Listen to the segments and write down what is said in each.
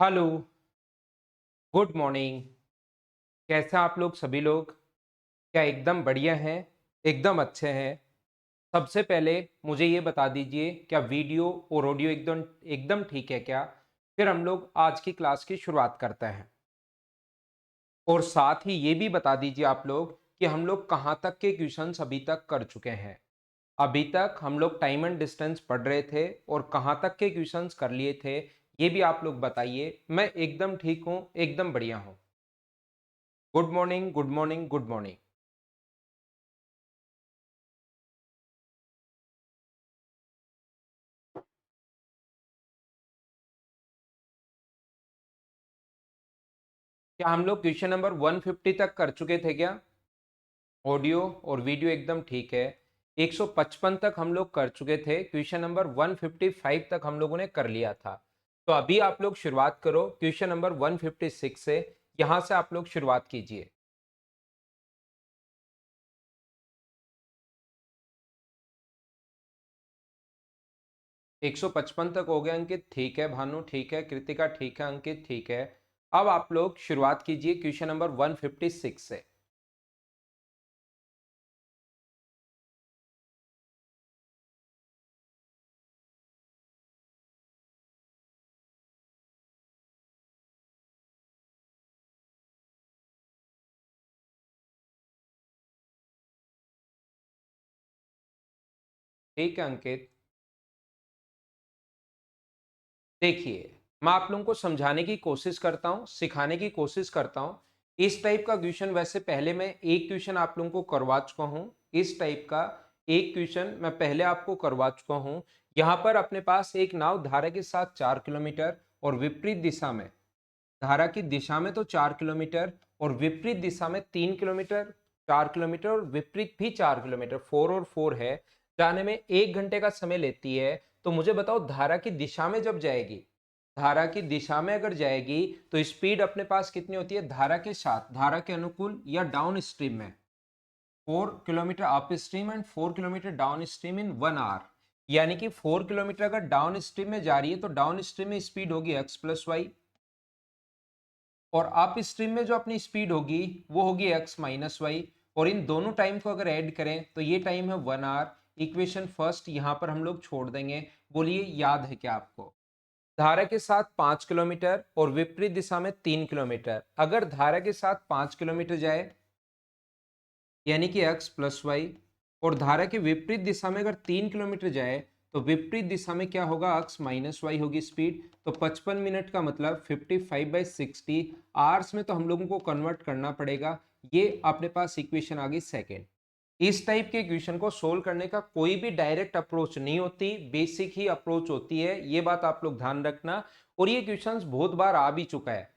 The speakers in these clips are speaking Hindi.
Hello, good morning. कैसे हैं आप लोग सभी लोग? क्या एकदम बढ़िया हैं? एकदम अच्छे हैं? सबसे पहले मुझे ये बता दीजिए क्या वीडियो और ऑडियो एकदम एकदम ठीक है क्या? फिर हम लोग आज की क्लास की शुरुआत करते हैं। और साथ ही ये भी बता दीजिए आप लोग कि हम लोग कहाँ तक के क्वेश्चंस अभी तक कर चुके हैं। अभी तक हम लोग टाइम एंड डिस्टेंस पढ़ रहे थे और कहाँ तक के क्वेश्चंस कर लिए थे, ये भी आप लोग बताइए। मैं एकदम ठीक हूँ, एकदम बढ़िया हूँ। Good morning, good morning, good morning. क्या हम लोग क्वेश्चन नंबर 150 तक कर चुके थे क्या? ऑडियो और वीडियो एकदम ठीक है। 155 तक हम लोग कर चुके थे, क्वेश्चन नंबर 155 तक हम लोगों ने कर लिया था। तो अभी आप लोग शुरुआत करो क्वेश्चन नंबर 156 से। यहां से आप लोग शुरुआत कीजिए। 155 तक हो गया अंकित, ठीक है। भानु ठीक है, कृतिका ठीक है, अंकित ठीक है। अब आप लोग शुरुआत कीजिए क्वेश्चन नंबर 156 से। ठीक है अंकित। देखिए, मैं आप लोगों को समझाने की कोशिश करता हूँ, सिखाने की कोशिश करता हूँ। इस टाइप का क्वेश्चन वैसे पहले मैं एक क्वेश्चन आप लोगों को करवा चुका हूँ। इस टाइप का एक क्वेश्चन मैं पहले आपको करवा चुका हूँ। यहाँ पर अपने पास एक नाव धारा के साथ 4 किलोमीटर और विपरीत दिशा में, धारा की दिशा में तो 4 किलोमीटर और विपरीत दिशा में 3 किलोमीटर, 4 किलोमीटर और विपरीत भी 4 किलोमीटर, 4 और 4 है, जाने में 1 घंटे का समय लेती है। तो मुझे बताओ धारा की दिशा में जब जाएगी, धारा की दिशा में अगर जाएगी तो स्पीड अपने पास कितनी होती है? धारा के साथ, धारा के अनुकूल या डाउन स्ट्रीम में 4 kilometre up stream and 4 kilometre down stream in 1 hour. यानी कि 4 किलोमीटर अगर डाउन स्ट्रीम में जा रही है तो डाउन स्ट्रीम में स्पीड होगी x+y, और अप स्ट्रीम में जो अपनी स्पीड होगी वो होगी x-y। और इन दोनों टाइम को अगर ऐड करें तो ये टाइम है 1 आवर। इक्वेशन फर्स्ट यहां पर हम लोग छोड़ देंगे। बोलिए याद है क्या आपको? धारा के साथ 5 किलोमीटर और विपरीत दिशा में 3 किलोमीटर, अगर धारा के साथ 5 किलोमीटर जाए यानी कि x+y, और धारा के विपरीत दिशा में अगर 3 किलोमीटर जाए तो विपरीत दिशा में क्या होगा? x-y होगी स्पीड। तो 55 मिनट का मतलब 55/60 आवर्स में तो हम लोगों को कन्वर्ट करना पड़ेगा। ये अपने पास इक्वेशन आ गई सेकेंड। इस टाइप के इक्वेशन को सोल्व करने का कोई भी डायरेक्ट अप्रोच नहीं होती, बेसिक ही अप्रोच होती है, ये बात आप लोग ध्यान रखना। और ये क्वेश्चंस बहुत बार आ भी चुका है।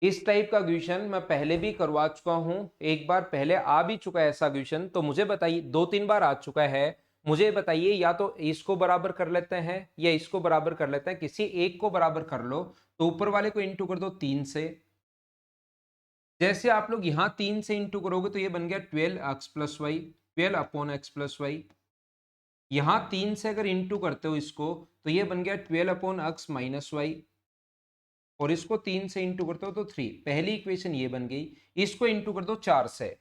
इस टाइप का क्वेश्चन मैं पहले भी करवा चुका हूं, एक बार पहले आ भी चुका है ऐसा क्वेश्चन। तो मुझे बताइए, 2-3 बार आ चुका है। मुझे बताइए या तो इसको बराबर कर लेते हैं या इसको बराबर कर लेते हैं, किसी एक को बराबर कर लो। तो ऊपर वाले को इंटू कर दो 3 से। जैसे आप लोग यहाँ 3 से इंटू करोगे तो ये बन गया 12x+y, 12/x+y। यहाँ 3 से अगर इंटू करते हो इसको तो ये बन गया 12/x-y, और इसको 3 से इंटू करते हो तो 3। पहली इक्वेशन ये बन गई। इसको इंटू कर दो 4 से।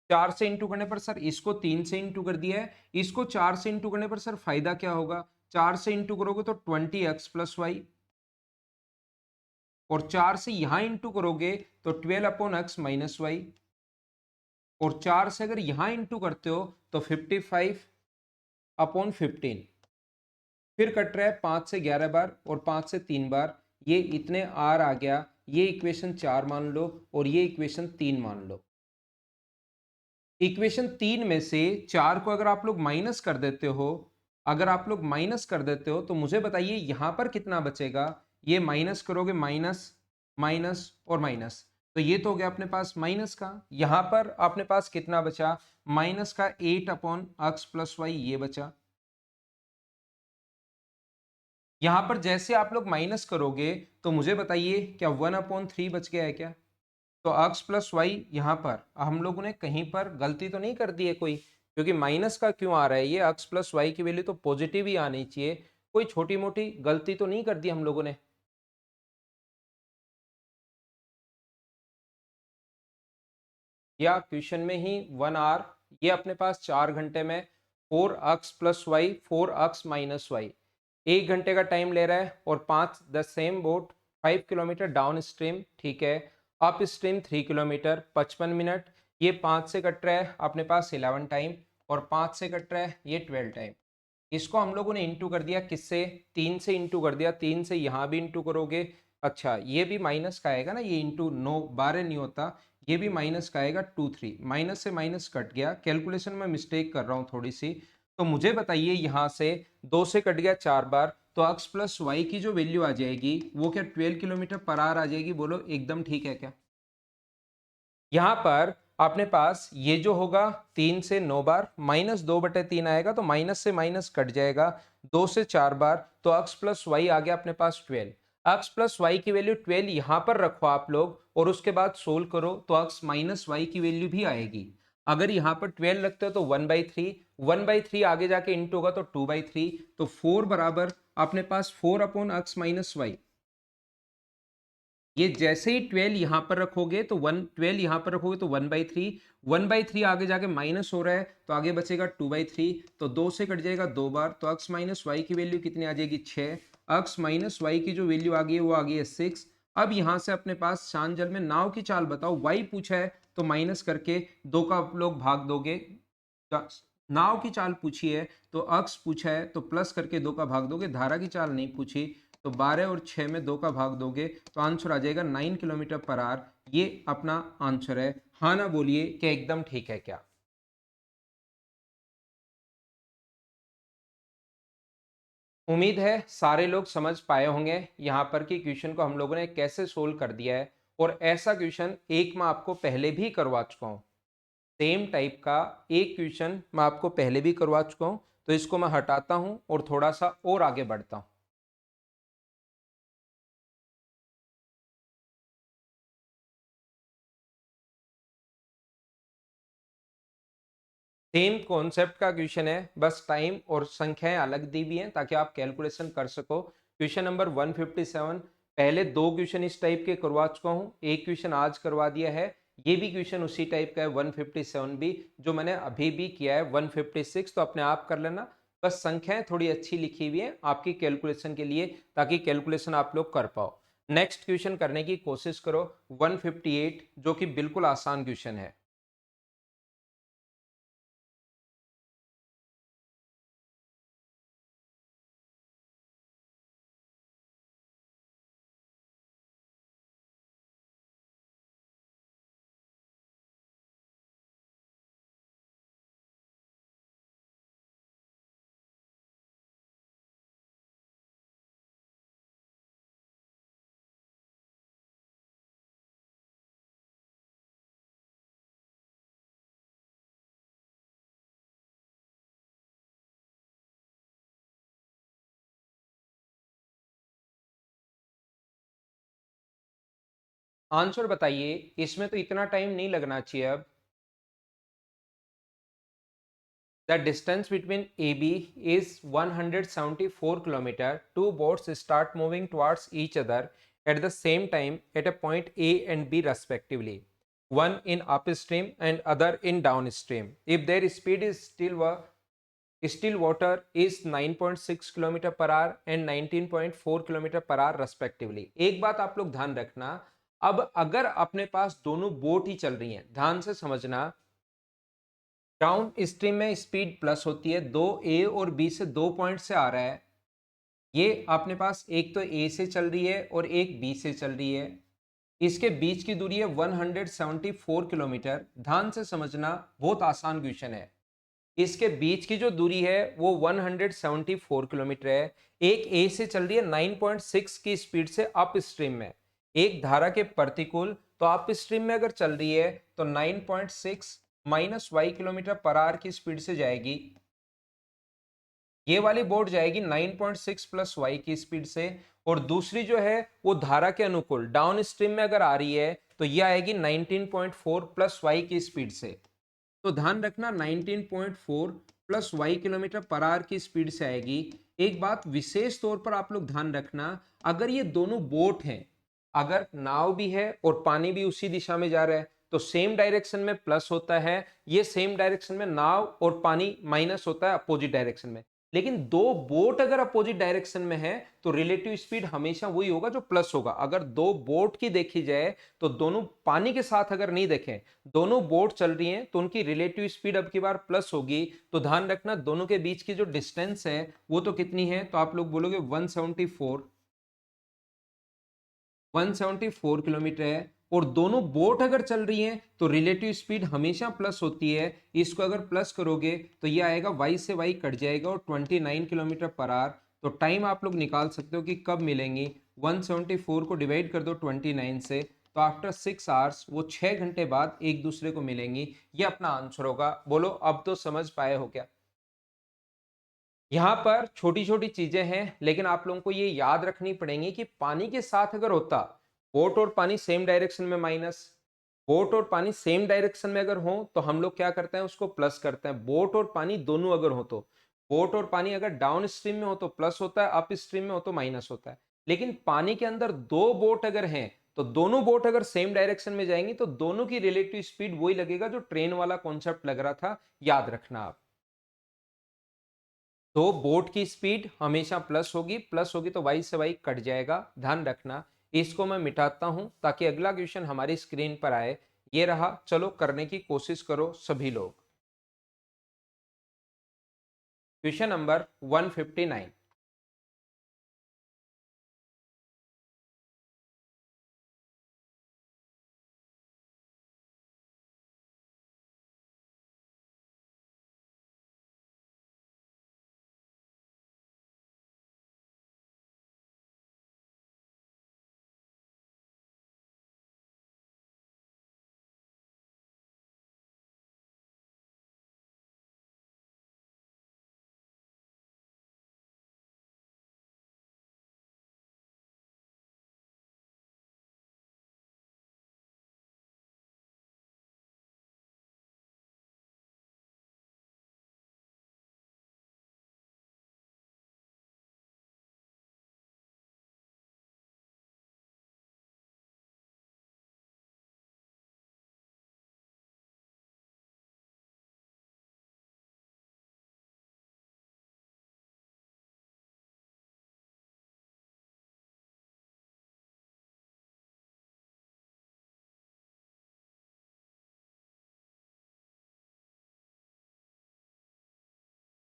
4 से इंटू करने पर सर इसको 3 से इंटू कर दिया है, इसको 4 से इंटू करने पर सर फायदा क्या होगा? 4 से इंटू करोगे तो 20x+y, और 4 से यहां इंटू करोगे तो 12/x-y, और 4 से अगर यहां इंटू करते हो तो 55/15। फिर कट रहा है 5 से 11 बार और 5 से 3 बार, ये इतने आर आ गया। ये इक्वेशन 4 मान लो और ये इक्वेशन 3 मान लो। इक्वेशन 3 में से 4 को अगर आप लोग माइनस कर देते हो, अगर आप लोग माइनस कर देते हो तो मुझे बताइए यहां पर कितना बचेगा? ये माइनस करोगे, माइनस माइनस और माइनस, तो ये तो हो गया अपने पास माइनस का। यहां पर अपने पास कितना बचा? माइनस का 8/x+y ये बचा। यहां पर जैसे आप लोग माइनस करोगे तो मुझे बताइए क्या 1/3 बच गया है क्या? तो x+y यहां पर हम लोगों ने कहीं पर गलती तो नहीं कर दी है कोई? क्योंकि माइनस का क्यों आ रहा है? ये x+y की वैल्यू तो पॉजिटिव ही आनी चाहिए। कोई छोटी मोटी गलती तो नहीं कर दी हम लोगों ने? या क्वेश्चन में ही 1 आवर, ये अपने पास 4 घंटे में 4x plus Y 4x minus Y 1 घंटे का टाइम ले रहा है, और 5 the same boat 5 kilometre down stream, ठीक है, अप स्ट्रीम 3 किलोमीटर 55 मिनट, ये 5 से कट रहा है अपने पास 11 टाइम, और 5 से कट रहा है ये 12 टाइम। इसको हम लोगों ने इंटू कर दिया किससे, 3 से इंटू कर दिया, 3 से यहाँ भी इंटू करोगे, अच्छा ये भी माइनस का आएगा ना, ये इंटू 9 12 नहीं होता, ये भी माइनस का आएगा 2 3, माइनस से माइनस कट गया, कैलकुलेशन में मिस्टेक कर रहा हूँ थोड़ी सी। तो मुझे बताइए यहाँ से 2 से कट गया 4 बार, तो x प्लस वाई की जो वैल्यू आ जाएगी वो क्या 12 किलोमीटर पर आवर आ जाएगी, बोलो एकदम ठीक है क्या। यहाँ पर अपने पास ये जो होगा 3 से 9 बार माइनस 2/3 आएगा, तो माइनस से माइनस कट जाएगा, 2 से 4 बार, तो x प्लस वाई आ गया अपने पास 12। x प्लस वाई की वैल्यू 12 यहाँ पर रखो आप लोग, और उसके बाद सोल्व करो तो x माइनस वाई की वैल्यू भी आएगी। अगर यहाँ पर 12 लगते हो तो 1/3, 1/3 आगे जाके इंटू होगा तो 2/3, तो 4 बराबर अपने पास 4/x माइनस वाई। ये जैसे ही 12 यहां पर रखोगे तो 12 यहां पर रखोगे तो 1/3, 1/3 आगे जाके माइनस हो रहा है तो आगे बचेगा 2/3, तो 2 से कट जाएगा 2 बार, तो x माइनस वाई की वैल्यू कितनी आ जाएगी 6, x माइनस वाई की जो वैल्यू आ गई है वो आ गई है 6। अब यहां से अपने पास शान जल में नाव की चाल बताओ, y पूछा है तो माइनस करके 2 का आप लोग भाग दोगे, नाव की चाल पूछी है तो अक्स पूछा है तो प्लस करके 2 का भाग दोगे, धारा की चाल नहीं पूछी तो 12 और 6 में 2 का भाग दोगे तो आंसर आ जाएगा 9 किलोमीटर पर आवर। ये अपना आंसर है। हाँ ना बोलिए क्या एकदम ठीक है क्या। उम्मीद है सारे लोग समझ पाए होंगे यहाँ पर कि क्वेश्चन को हम लोगों ने कैसे सोल्व कर दिया है, और ऐसा क्वेश्चन एक मैं आपको पहले भी करवा चुका हूँ, सेम टाइप का एक क्वेश्चन मैं आपको पहले भी करवा चुका हूँ, तो इसको मैं हटाता हूँ और थोड़ा सा और आगे बढ़ता हूँ। सेम कॉन्सेप्ट का क्वेश्चन है, बस टाइम और संख्याएं अलग दी हुई हैं ताकि आप कैलकुलेशन कर सको। क्वेश्चन नंबर 157, पहले 2 क्वेश्चन इस टाइप के करवा चुका हूं, एक क्वेश्चन आज करवा दिया है, ये भी क्वेश्चन उसी टाइप का है 157 भी, जो मैंने अभी भी किया है 156, तो अपने आप कर लेना, बस संख्याएं थोड़ी अच्छी लिखी हुई है आपकी कैलकुलेशन के लिए, ताकि कैलकुलेशन आप लोग कर पाओ। नेक्स्ट क्वेश्चन करने की कोशिश करो 158, जो कि बिल्कुल आसान क्वेश्चन है। आंसर बताइए, इसमें तो इतना टाइम नहीं लगना चाहिए अब। The distance between AB is 174 kilometer. Two boats start moving towards each other at the same time at a point A and B respectively. One in upstream and other in downstream. If their speed is still water is 9.6 kilometre per our and 19.4 kilometre per our respectively. एक बात आप लोग ध्यान रखना, अब अगर अपने पास दोनों बोट ही चल रही हैं, ध्यान से समझना, डाउन स्ट्रीम में स्पीड प्लस होती है, दो ए और बी से 2 पॉइंट से आ रहा है, ये अपने पास एक तो ए से चल रही है और एक बी से चल रही है, इसके बीच की दूरी है 174 किलोमीटर। ध्यान से समझना, बहुत आसान क्वेश्चन है। इसके बीच की जो दूरी है वो 174 किलोमीटर है, एक ए से चल रही है 9.6 की स्पीड से अप स्ट्रीम में, एक धारा के प्रतिकूल, तो अप स्ट्रीम में अगर चल रही है तो 9.6 minus Y kilometre per hour की स्पीड से जाएगी, ये वाली बोट जाएगी 9.6 प्लस वाई की स्पीड से, और दूसरी जो है वो धारा के अनुकूल डाउन स्ट्रीम में अगर आ रही है तो ये आएगी 19.4 प्लस वाई की स्पीड से। तो ध्यान रखना 19.4 plus Y kilometre per hour की स्पीड से आएगी। एक बात विशेष तौर पर आप लोग ध्यान रखना, अगर ये दोनों बोट हैं, अगर नाव भी है और पानी भी उसी दिशा में जा रहा है, तो सेम डायरेक्शन में प्लस होता है, ये सेम डायरेक्शन में नाव और पानी माइनस होता है अपोजिट डायरेक्शन में। लेकिन दो बोट अगर अपोजिट डायरेक्शन में है तो रिलेटिव स्पीड हमेशा वही होगा जो प्लस होगा। अगर दो बोट की देखी जाए तो दोनों पानी के साथ अगर नहीं देखें, दोनों बोट चल रही हैं तो उनकी रिलेटिव स्पीड अब की बार प्लस होगी। तो ध्यान रखना दोनों के बीच की जो डिस्टेंस है वो तो कितनी है, तो आप लोग बोलोगे 174 किलोमीटर है। और दोनों बोट अगर चल रही हैं तो रिलेटिव स्पीड हमेशा प्लस होती है। इसको अगर प्लस करोगे तो ये आएगा y से y कट जाएगा और 29 किलोमीटर पर आवर। तो टाइम आप लोग निकाल सकते हो कि कब मिलेंगी। 174 को डिवाइड कर दो 29 से, तो आफ्टर 6 आवर्स वो 6 घंटे बाद एक दूसरे को मिलेंगी। ये अपना आंसर होगा। बोलो अब तो समझ पाए हो क्या। यहां पर छोटी छोटी चीजें हैं लेकिन आप लोगों को ये याद रखनी पड़ेंगी कि पानी के साथ अगर होता, बोट और पानी सेम डायरेक्शन में माइनस, बोट और पानी सेम डायरेक्शन में अगर हो तो हम लोग क्या करते हैं उसको प्लस करते हैं। बोट और पानी दोनों अगर हो तो, बोट और पानी अगर डाउन स्ट्रीम में हो तो प्लस होता है, अप स्ट्रीम में हो तो माइनस होता है। लेकिन पानी के अंदर दो बोट अगर हैं तो दोनों बोट अगर सेम डायरेक्शन में जाएंगी तो दोनों की रिलेटिव स्पीड वही लगेगा जो ट्रेन वाला कॉन्सेप्ट लग रहा था। याद रखना आप। तो बोट की स्पीड हमेशा प्लस होगी तो वाई से वाई कट जाएगा। ध्यान रखना। इसको मैं मिटाता हूं ताकि अगला क्वेश्चन हमारी स्क्रीन पर आए। ये रहा, चलो करने की कोशिश करो सभी लोग। Question number 159।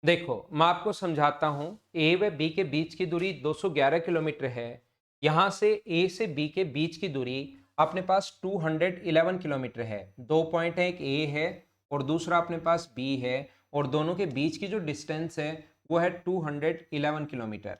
देखो मैं आपको समझाता हूं। ए व बी के बीच की दूरी 211 किलोमीटर है। यहां से ए से बी के बीच की दूरी अपने पास 211 किलोमीटर है। दो पॉइंट है, एक ए है और दूसरा अपने पास बी है, और दोनों के बीच की जो डिस्टेंस है वो है 211 किलोमीटर।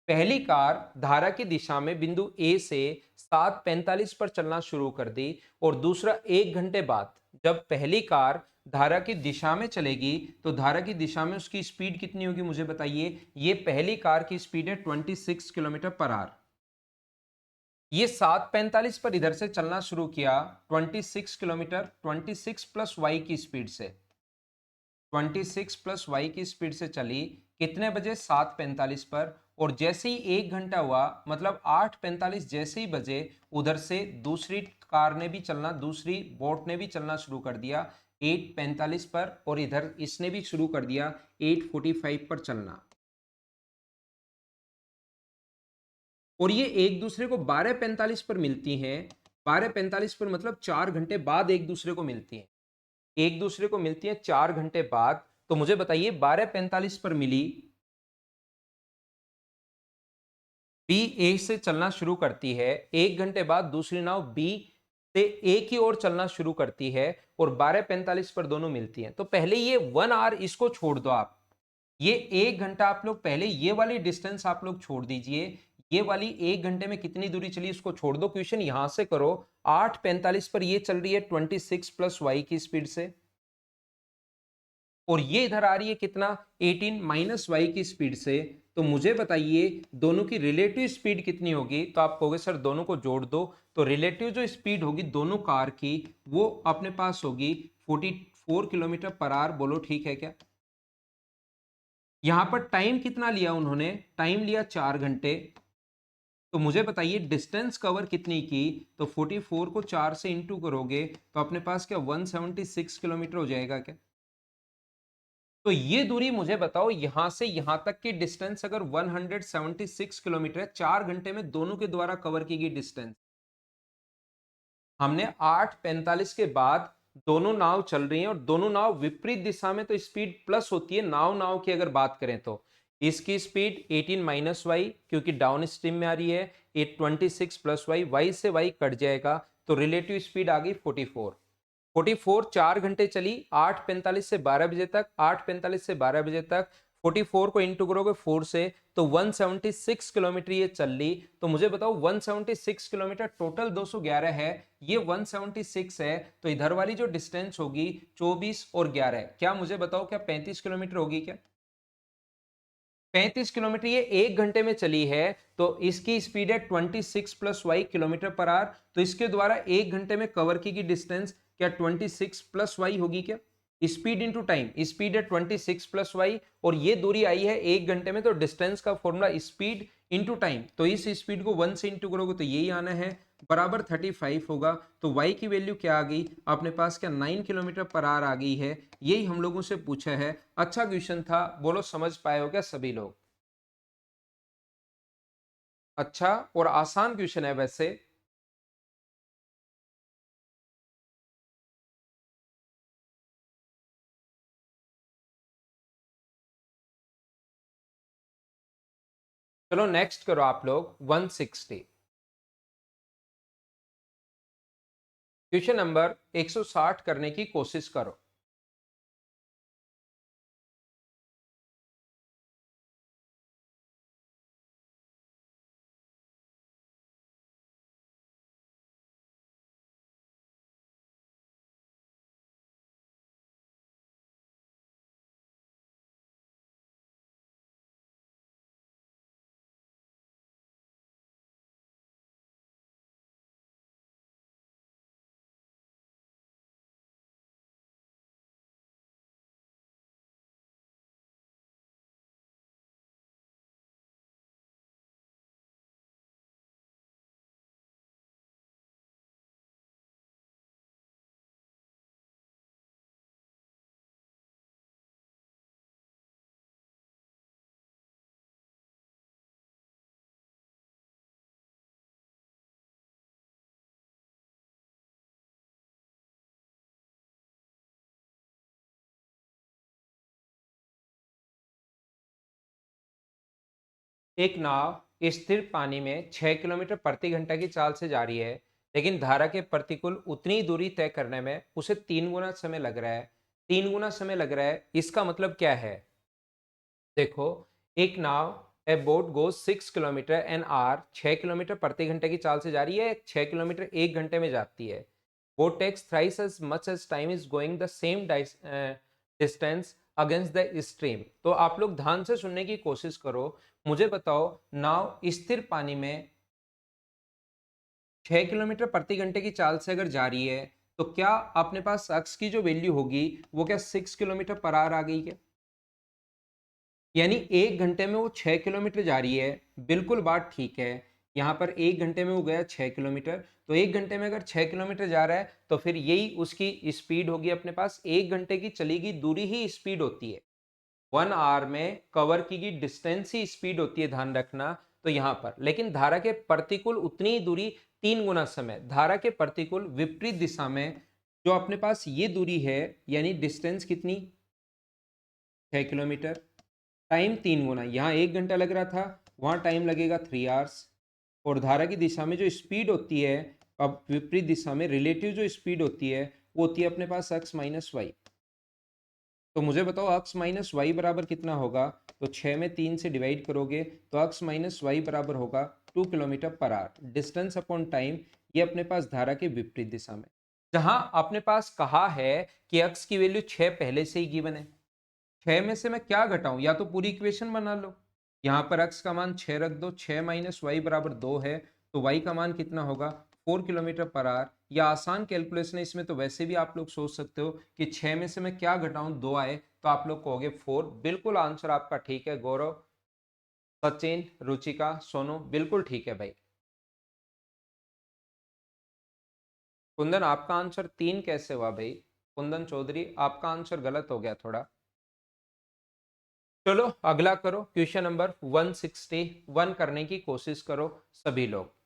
पहली कार धारा की दिशा में बिंदु ए से 7:45 पर चलना शुरू कर दी, और दूसरा 1 घंटे बाद जब पहली कार धारा की दिशा में चलेगी तो धारा की दिशा में उसकी स्पीड कितनी होगी मुझे बताइए। ये पहली कार की स्पीड है 26 किलोमीटर पर आवर। ये 7:45 पर इधर से चलना शुरू किया 26 किलोमीटर, 26 प्लस वाई की स्पीड से, 26 प्लस वाई की स्पीड से चली। कितने बजे? 7:45 पर। और जैसे ही 1 घंटा हुआ मतलब 8:45 जैसे ही बजे, उधर से दूसरी कार ने भी चलना, दूसरी बोट ने भी चलना शुरू कर दिया 8:45 पर, और इधर इसने भी शुरू कर दिया 8:45 पर चलना। और ये एक दूसरे को 12:45 पर मिलती हैं। 12:45 पर मतलब 4 घंटे बाद एक दूसरे को मिलती हैं। एक दूसरे को मिलती हैं 4 घंटे बाद। तो मुझे बताइए 12:45 पर मिली, बी ए से चलना शुरू करती है, 1 घंटे बाद दूसरी नाव बी से ए की ओर चलना शुरू करती है, और 12:45 पर दोनों मिलती हैं। तो पहले ये 1 आवर इसको छोड़ दो आप, ये 1 घंटा आप लोग पहले ये वाली डिस्टेंस आप लोग छोड़ दीजिए। ये वाली 1 घंटे में कितनी दूरी चली इसको छोड़ दो, क्वेश्चन यहां से करो। 8:45 पर ये चल रही है 26 प्लस वाई की स्पीड से, और ये इधर आ रही है कितना, 18 माइनस वाई की स्पीड से। तो मुझे बताइए दोनों की रिलेटिव स्पीड कितनी होगी। तो आप कहोगे सर दोनों को जोड़ दो, तो रिलेटिव जो स्पीड होगी दोनों कार की वो अपने पास होगी 44 किलोमीटर पर आवर। बोलो ठीक है क्या। यहां पर टाइम कितना लिया उन्होंने, टाइम लिया 4 घंटे। तो मुझे बताइए डिस्टेंस कवर कितनी की, तो 44 को 4 से इंटू करोगे तो अपने पास क्या 176 किलोमीटर हो जाएगा क्या। तो ये दूरी मुझे बताओ यहां से यहां तक की डिस्टेंस अगर 176 किलोमीटर है, 4 घंटे में दोनों के द्वारा कवर की गई डिस्टेंस। हमने 8:45 के बाद दोनों नाव चल रही हैं और दोनों नाव विपरीत दिशा में, तो स्पीड प्लस होती है नाव नाव की अगर बात करें तो। इसकी स्पीड 18 माइनस वाई क्योंकि डाउन स्ट्रीम में आ रही है, 826 प्लस वाई, वाई से वाई कट जाएगा तो रिलेटिव स्पीड आ गई 44। 44 4 घंटे चली, 8:45 से 12 बजे तक, 8:45 से 12 बजे तक। 44 को इंटू करोगे 4 से तो 176 किलोमीटर ये चल ली। तो मुझे बताओ 176 किलोमीटर टोटल 211 है, ये 176 है, तो इधर वाली जो डिस्टेंस होगी 24 और 11, क्या मुझे बताओ क्या 35 किलोमीटर होगी क्या। 35 किलोमीटर ये 1 घंटे में चली है, तो इसकी स्पीड है 26 plus Y kilometre per hour. तो इसके द्वारा 1 घंटे में कवर की डिस्टेंस क्या 26 प्लस वाई होगी क्या। स्पीड इंटू टाइम, स्पीड है 26 प्लस वाई और ये दूरी आई है 1 घंटे में, तो डिस्टेंस का फॉर्मूला स्पीड इंटू टाइम, तो इस स्पीड को 1 से इंटू करोगे तो यही आना है, बराबर 35 होगा। तो y की वैल्यू क्या आ गई अपने पास, क्या 9 किलोमीटर पर आवर आ गई है। यही हम लोगों से पूछा है। अच्छा क्वेश्चन था, बोलो समझ पाए हो क्या सभी लोग। अच्छा और आसान क्वेश्चन है वैसे। चलो नेक्स्ट करो आप लोग 160। क्वेश्चन नंबर 160 करने की कोशिश करो। एक नाव स्थिर पानी में 6 किलोमीटर प्रति घंटा की चाल से जा रही है, लेकिन धारा के प्रतिकूल उतनी दूरी तय करने में उसे 3 गुना समय लग रहा है। 3 गुना समय लग रहा है, इसका मतलब क्या है। देखो, एक नाव a boat go 6 kilometre an hour, 6 kilometre प्रति घंटे की चाल से जा रही है, 6 किलोमीटर 1 घंटे में जाती है। Boat takes thrice as much as time is going the same distance against the stream. तो आप लोग ध्यान से सुनने की कोशिश करो। मुझे बताओ नाव स्थिर पानी में 6 किलोमीटर प्रति घंटे की चाल से अगर जा रही है, तो क्या अपने पास अक्स की जो वैल्यू होगी वो क्या 6 किलोमीटर पर आवर आ गई क्या। यानी 1 घंटे में वो 6 किलोमीटर जा रही है, बिल्कुल बात ठीक है। यहाँ पर 1 घंटे में वो गया 6 किलोमीटर, तो 1 घंटे में अगर 6 किलोमीटर जा रहा है तो फिर यही उसकी स्पीड होगी अपने पास। 1 घंटे की चली गई दूरी ही स्पीड होती है, 1 आवर में कवर की गई डिस्टेंस ही स्पीड होती है, ध्यान रखना। तो यहाँ पर लेकिन धारा के प्रतिकूल उतनी ही दूरी 3 गुना समय, धारा के प्रतिकूल विपरीत दिशा में जो अपने पास ये दूरी है, यानी डिस्टेंस कितनी 6 किलोमीटर, टाइम 3 गुना। यहाँ 1 घंटा लग रहा था, वहां टाइम लगेगा 3 आवर्स। और धारा की दिशा में जो स्पीड होती है, अब विपरीत दिशा में रिलेटिव जो स्पीड होती है वो होती है अपने पास x माइनस वाई। तो मुझे बताओ x माइनस वाई बराबर कितना होगा। तो 6 में 3 से डिवाइड करोगे तो x माइनस वाई बराबर होगा 2 kilometre per our. Distance upon time, ये अपने पास धारा के विपरीत दिशा में। जहां अपने पास कहा है कि x की वैल्यू 6 पहले से ही गिवन है, 6 में से मैं क्या घटाऊं, या तो पूरी इक्वेशन बना लो। यहाँ पर x का मान 6 रख दो, 6 माइनस वाई बराबर 2 है, तो y का मान कितना होगा 4 किलोमीटर पर आवर। या आसान कैलकुलेशन है इसमें, तो वैसे भी आप लोग सोच सकते हो कि 6 में से मैं क्या घटाऊं 2 आए, तो आप लोग कहोगे 4। बिल्कुल आंसर आपका ठीक है गौरव, सचिन, रुचिका, सोनू, बिल्कुल ठीक है भाई। कुंदन आपका आंसर 3 कैसे हुआ भाई? कुंदन चौधरी आपका आंसर गलत हो गया थोड़ा। चलो अगला करो, क्वेश्चन नंबर 161 करने की कोशिश करो सभी लोग।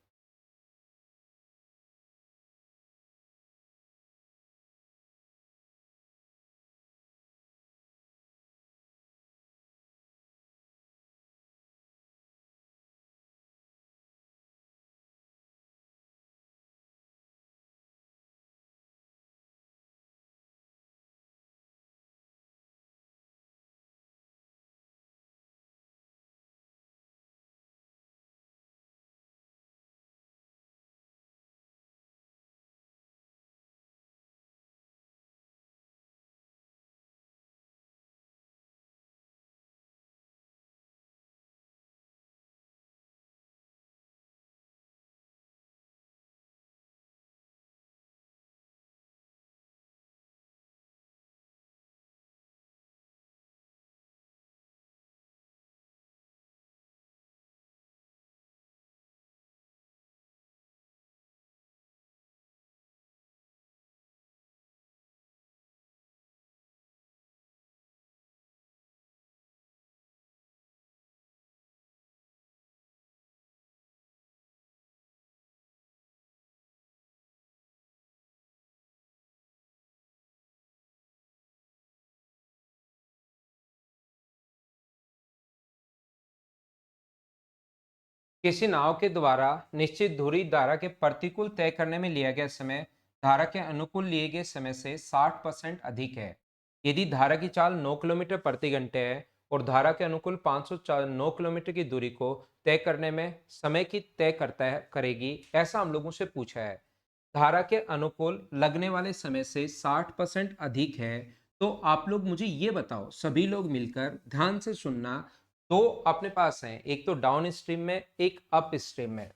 किसी नाव के द्वारा निश्चित धुरी धारा के प्रतिकूल तय करने में लिया गया समय धारा के अनुकूल लिए गए समय से 60% अधिक है। यदि धारा की चाल 9 किलोमीटर प्रति घंटे है और धारा के अनुकूल 509 किलोमीटर की दूरी को तय करने में समय की तय करता है करेगी, ऐसा हम लोगों से पूछा है। धारा के अनुकूल लगने वाले समय से 60% अधिक है। तो आप लोग मुझे ये बताओ, सभी लोग मिलकर ध्यान से सुनना। दो अपने पास हैं, एक तो डाउन स्ट्रीम में, एक अप स्ट्रीम में।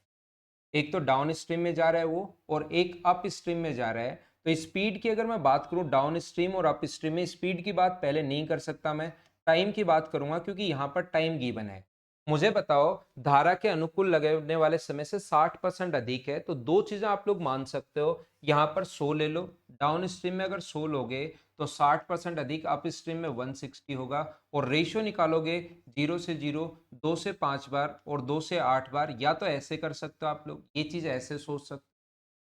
एक तो डाउन स्ट्रीम में जा रहा है वो, और एक अप स्ट्रीम में जा रहा है। तो स्पीड की अगर मैं बात करूं डाउन स्ट्रीम और अप स्ट्रीम में, स्पीड की बात पहले नहीं कर सकता, मैं टाइम की बात करूंगा क्योंकि यहां पर टाइम गिवन है। मुझे बताओ धारा के अनुकूल लगने वाले समय से 60% अधिक है, तो दो चीजें आप लोग मान सकते हो। यहां पर 100 ले लो, डाउन स्ट्रीम में अगर 100 लोगे तो 60% अधिक अप स्ट्रीम में 160 होगा। और रेशियो निकालोगे 0 से 0, 2 से 5 बार और 2 से 8 बार। या तो ऐसे कर सकते हो आप लोग, ये चीज ऐसे सोच सकते हो,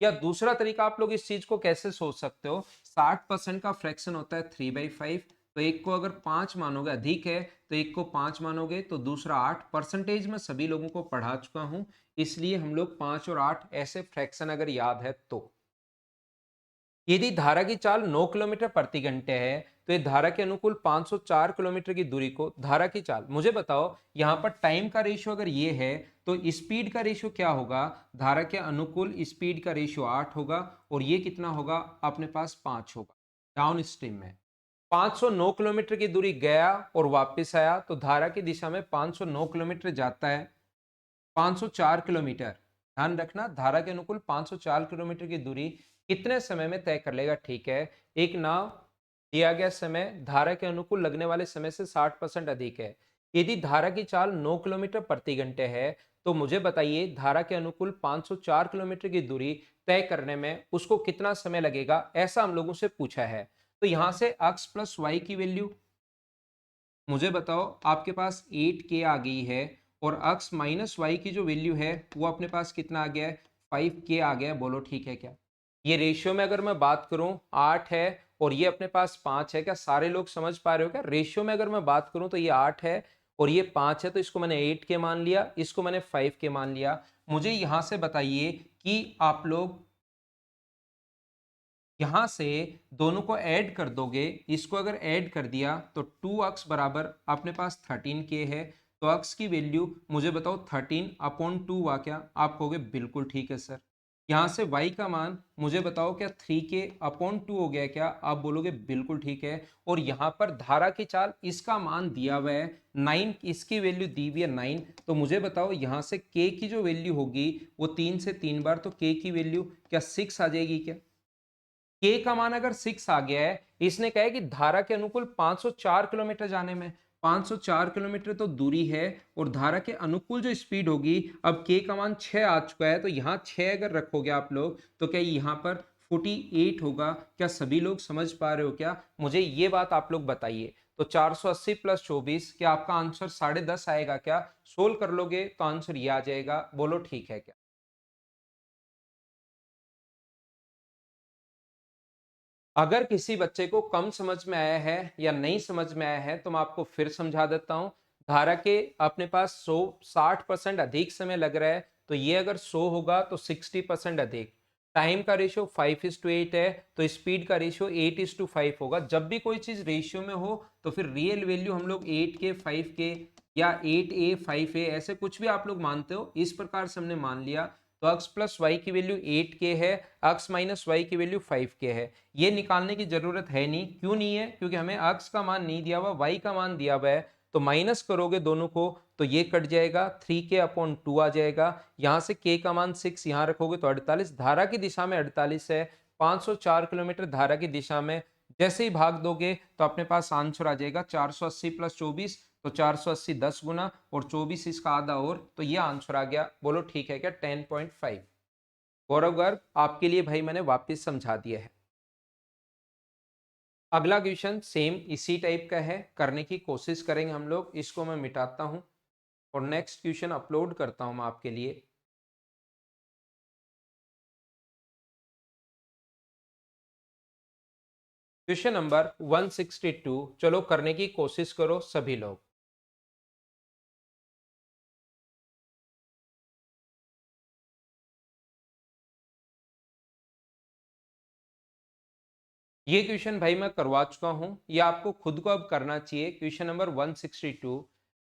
या दूसरा तरीका आप लोग इस चीज को कैसे सोच सकते हो, 60% का फ्रैक्शन होता है 3/5। तो एक को अगर 5 मानोगे अधिक है, तो एक को 5 मानोगे तो दूसरा 8। परसेंटेज में सभी लोगों को पढ़ा चुका हूं, इसलिए हम लोग 5 और 8 ऐसे फ्रैक्शन अगर याद है तो। यदि धारा की चाल 9 किलोमीटर प्रति घंटे है, तो ये धारा के अनुकूल 504 किलोमीटर की दूरी को धारा की चाल, मुझे बताओ यहां पर टाइम का रेशियो अगर ये है तो स्पीड का रेशियो क्या होगा? धारा के अनुकूल स्पीड का रेशियो 8 होगा, और ये कितना होगा अपने पास? 5 होगा। डाउन स्ट्रीम में 509 किलोमीटर की दूरी गया और वापस आया, तो धारा की दिशा में 509 किलोमीटर जाता है। 504 किलोमीटर, ध्यान रखना, धारा के अनुकूल 504 किलोमीटर की दूरी कितने समय में तय कर लेगा? ठीक है, एक नाव दिया गया समय धारा के अनुकूल लगने वाले समय से 60% अधिक है। यदि धारा की चाल 9 किलोमीटर प्रति घंटे है, तो मुझे बताइए धारा के अनुकूल 504 किलोमीटर की दूरी तय करने में उसको कितना समय लगेगा, ऐसा हम लोगों से पूछा है। तो यहां से x प्लस वाई की वैल्यू मुझे बताओ, आपके पास 8k आ गई है, और x माइनस वाई की जो वैल्यू है वो अपने पास कितना आ गया है? 5k आ गया है। बोलो ठीक है क्या? ये रेशियो में अगर मैं बात करूं 8 है और ये अपने पास 5 है। क्या सारे लोग समझ पा रहे हो? क्या रेशियो में अगर मैं बात करूं तो ये 8 है और ये 5 है, तो इसको मैंने 8k मान लिया, इसको मैंने 5k मान लिया। मुझे यहां से बताइए कि आप लोग यहां से दोनों को ऐड कर दोगे, इसको अगर ऐड कर दिया तो 2x बराबर अपने पास 13k है। तो x की वैल्यू मुझे बताओ 13/2 हुआ क्या? आप कहोगे बिल्कुल ठीक है सर। यहां से y का मान मुझे बताओ, क्या 3k/2 हो गया क्या? आप बोलोगे बिल्कुल ठीक है। और यहां पर धारा की चाल इसका मान दिया हुआ है 9, इसकी वैल्यू दी हुई है 9। तो मुझे बताओ यहां से k की जो वैल्यू होगी वो 3 से 3 बार, तो k की वैल्यू क्या 6 आ जाएगी क्या? के का मान अगर 6 आ गया है, इसने कहा है कि धारा के अनुकूल 504 किलोमीटर जाने में, 504 किलोमीटर तो दूरी है, और धारा के अनुकूल जो स्पीड होगी, अब के का मान 6 आ चुका है, तो यहाँ 6 अगर रखोगे आप लोग तो क्या यहाँ पर 48 होगा। क्या सभी लोग समझ पा रहे हो क्या? मुझे ये बात आप लोग बताइए। तो 480 प्लस 24, क्या आपका आंसर 10.5 आएगा क्या? सोल्व कर लोगे तो आंसर ये आ जाएगा। बोलो ठीक है क्या? अगर किसी बच्चे को कम समझ में आया है या नहीं समझ में आया है तो मैं आपको फिर समझा देता हूं। धारा के अपने पास 60% अधिक समय लग रहा है, तो ये अगर 100 होगा तो 60% अधिक। टाइम का रेशियो 5:8 है, तो स्पीड का रेशियो 8:5 होगा। जब भी कोई चीज रेशियो में हो तो फिर रियल वैल्यू हम लोग 8 के 5 के या 8a 5a ऐसे कुछ भी आप लोग मानते हो, इस प्रकार से हमने मान लिया। तो x प्लस वाई की वैल्यू 8k है, x माइनस वाई की वैल्यू 5k है। ये निकालने की जरूरत है नहीं। क्यों नहीं है? क्योंकि हमें x का मान नहीं दिया हुआ, y का मान दिया हुआ है। तो माइनस करोगे दोनों को तो ये कट जाएगा, 3k/2 आ जाएगा। यहां से k का मान 6 यहां रखोगे तो 48। धारा की दिशा में 48 है, 504 किलोमीटर धारा की दिशा में। जैसे ही भाग दोगे तो अपने पास आंसर आ जाएगा 480 प्लस 24। तो 480 10 गुना और 24 इसका आधा, और तो ये आंसर आ गया। बोलो ठीक है क्या? 10.5। गौरव गर्ग, आपके लिए भाई मैंने वापस समझा दिया है। अगला क्वेश्चन सेम इसी टाइप का है, करने की कोशिश करेंगे हम लोग। इसको मैं मिटाता हूं और नेक्स्ट क्वेश्चन अपलोड करता हूं मैं आपके लिए। क्वेश्चन नंबर 162, चलो करने की कोशिश करो सभी लोग। ये क्वेश्चन भाई मैं करवा चुका हूं, ये आपको खुद को अब करना चाहिए। क्वेश्चन नंबर 162,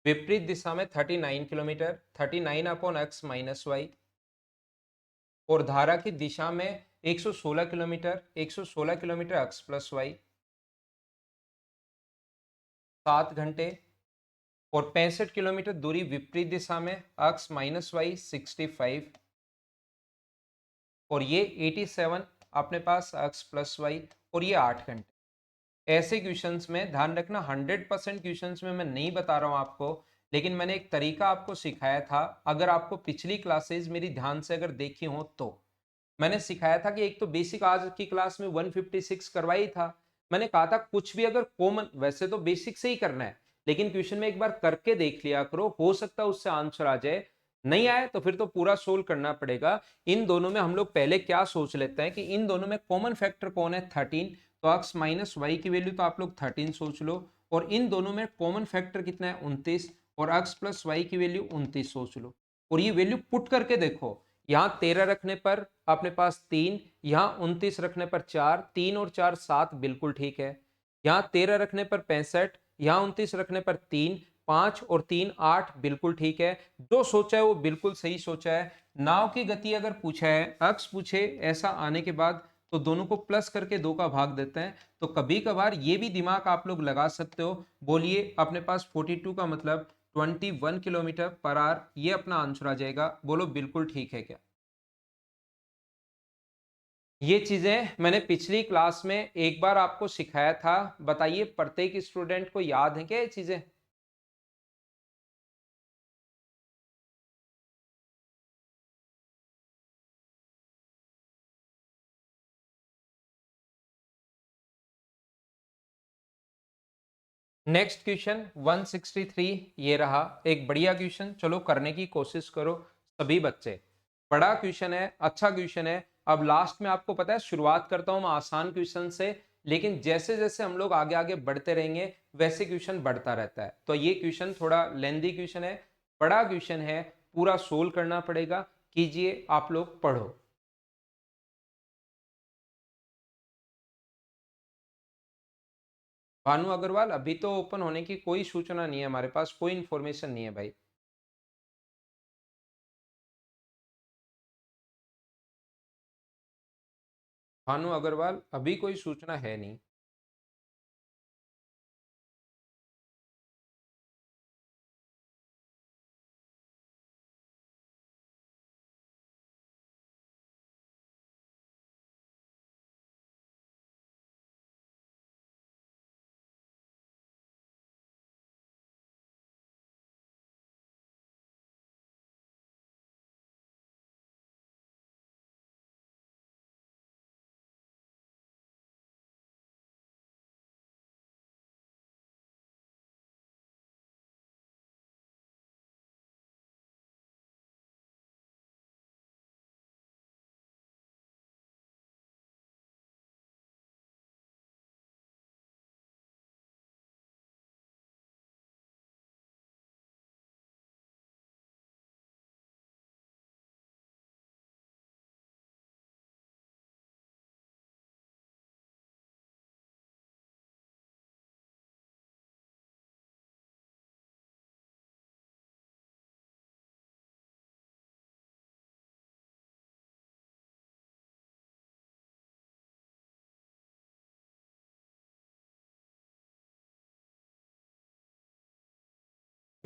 विपरीत दिशा में 39 किलोमीटर, 39/x माइनस वाई, और धारा की दिशा में 116 kilometre, 116 kilometre x plus Y, 7 घंटे, और 65 किलोमीटर दूरी विपरीत दिशा में x माइनस वाई 65, और ये 87 अपने पास x प्लस वाई, और ये 8 घंटे। ऐसे क्वेश्चंस में ध्यान रखना, 100% क्वेश्चंस में मैं नहीं बता रहा हूं आपको, लेकिन मैंने एक तरीका आपको सिखाया था। अगर आपको पिछली क्लासेस मेरी ध्यान से अगर देखी हो तो मैंने सिखाया था कि एक तो बेसिक आज की क्लास में 156 करवाई था। मैंने कहा था कुछ भी अगर कॉमन, वैसे तो बेसिक से ही करना है, लेकिन क्वेश्चन में एक बार करके देख लिया करो, हो सकता है उससे आंसर आ जाए। नहीं आए तो फिर तो पूरा सोल्व करना पड़ेगा। इन दोनों में हम लोग पहले क्या सोच लेते हैं कि इन दोनों में कॉमन फैक्टर कौन है? 13। तो x माइनस वाई की वैल्यू तो आप लोग 13 सोच लो, और इन दोनों में कॉमन फैक्टर कितना है? 29, और x प्लस वाई की वैल्यू 29 सोच लो। और ये वैल्यू पुट करके देखो, यहाँ 13 रखने पर अपने पास 3, यहाँ 29 रखने पर 4, 3 और 4 7, बिल्कुल ठीक है। यहाँ 13 रखने पर 65, यहाँ 29 रखने पर 3, 5 और 3 8, बिल्कुल ठीक है। जो सोचा है वो बिल्कुल सही सोचा है। नाव की गति अगर पूछा है, अक्स पूछे, ऐसा आने के बाद तो दोनों को प्लस करके 2 का भाग देते हैं। तो कभी कभार ये भी दिमाग आप लोग लगा सकते हो। बोलिए अपने पास 42 का मतलब 21 किलोमीटर पर आवर, ये अपना आंसर आ जाएगा। बोलो बिल्कुल ठीक है क्या? ये चीजें मैंने पिछली क्लास में एक बार आपको सिखाया था। बताइए प्रत्येक स्टूडेंट को याद है क्या ये चीजें? नेक्स्ट क्वेश्चन 163, ये रहा एक बढ़िया क्वेश्चन। चलो करने की कोशिश करो सभी बच्चे। बड़ा क्वेश्चन है, अच्छा क्वेश्चन है। अब लास्ट में आपको पता है शुरुआत करता हूं मैं आसान क्वेश्चन से, लेकिन जैसे जैसे हम लोग आगे आगे बढ़ते रहेंगे वैसे क्वेश्चन बढ़ता रहता है। तो ये क्वेश्चन थोड़ा लेंदी क्वेश्चन है, बड़ा क्वेश्चन है, पूरा सोल्व करना पड़ेगा। कीजिए आप लोग, पढ़ो। भानु अग्रवाल, अभी तो ओपन होने की कोई सूचना नहीं है, हमारे पास कोई इंफॉर्मेशन नहीं है भाई। भानु अग्रवाल, अभी कोई सूचना है नहीं।